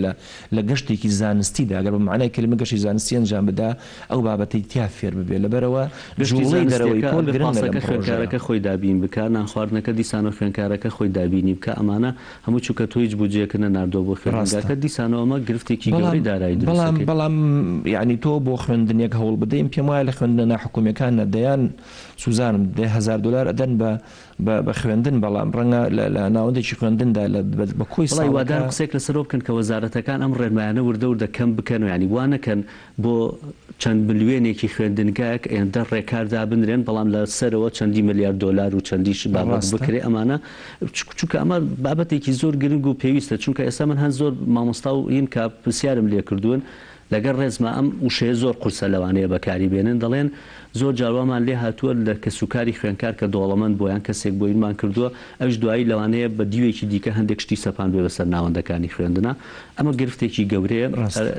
لە گەشتێکی زانستیدا ئەگەر بە معنای کلمە گەشتی زانستی ئەنجام بدا ئەو بابەتی تیا فێر ببێت. لەبەرەوە گشتی دەرەوەی کۆل گرنگە خوێندکارەکە خۆی دابین بکە، نانخواردنەکە دیسانەوە خوێندکارەکە خۆی دابینی بکە. ئەمانە هەموو چووکە تۆ هیچ بودجەیەکە نەناردۆ بۆ خوێندنگاکە دیسانەوە ئەمە گرفتێکی گەورەی دارایی دروست. بەڵام یعنی تۆ بۆ خوێندنێک هەوڵ بدەین پێم وایە لە خوێندنە ناحکومیەکان دەیان سوزانم $10,000 ئەدەن بە خوێندن، بەڵام ڕەنگە لە ناوەندێکی خوێندندا بە کۆی ساڵی وادار قسێک لەسەرۆ بکەن کە وەزارەتەکان ئەم ڕێنمایانە وردە کەم بکەن و ینی وانەکەن بۆ چەند ملیێنێکی خوێندنگایەک ئێندە ڕێکاردا بنرێن، بەڵام لە سەرەوە چەندی $1,000,000 و چەندیش بابەت بکرێ. ئەمانە چونکە ئەمە بابەتێکی زۆر گرنگ و پێویستە، چونکە ئێستا من هەن زۆر مامۆستا و هین کە پرسیارم لێ کردوون لەگەر ڕێزمە ئەم وشەیە زۆر قورسە لەوانەیە بەکاری بێنن، دەڵێن زۆر جاوامان لێ هاتووە لە کەسوکاری خوێندکار کە دۆڵەمەند بۆیان کەسێک بۆینمان کردووە ئەوش دوایی لەوانەیە بە دیوێکی دیکە هەندێک شتی سەپان بێ بەسەر ناوەندەکانی خوێندنە. ئەمە گرفتێکی گەورەیە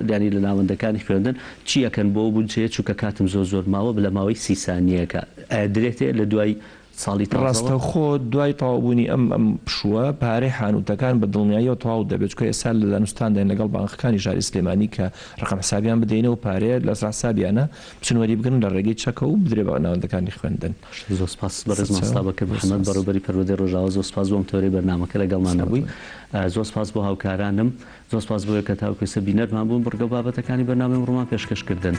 دانی لە ناوەندەکانی خوێندن چیەکەن بۆ بودجێ چونکە کاتم زۆر ماوە لە ماوەی 30 سانیەکە ئەدرێتێ لە دوای ساڵی ڕاستەخۆ دوای تەواوبوونی ئەم پشووە پارەی حانوتەکان بە دڵنیاییەوە تەواو دەبێت کە ئێستا لە دانوستان دەین لەگەڵ بانکەکانی شاری سلێمانی کە ڕقم حسابیان بدەینەوە پارەیە لە حسابیانە بچنوەری بگرن لە ڕێگەی چەکە و بدرێ بە ناوەندەکانی خوێندن. زۆر سپاس بەڕێز ماستا بەکە محەممەد بەڕوبەری پەروەردەی ڕۆژاوە زۆر سپاس بۆم تۆرەی بەرنامەکە لەگەڵمان نەبووی. زۆر سپاس بۆ هاوکارانم، زۆر سپاس بۆیە کە تاوکەسە بینەرمان بوون بڕگە بابەتەکانی بەرنامەی ڕۆمان پێشکەشکردن.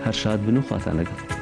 هەر شاد بن و خواتان لەگەڵ.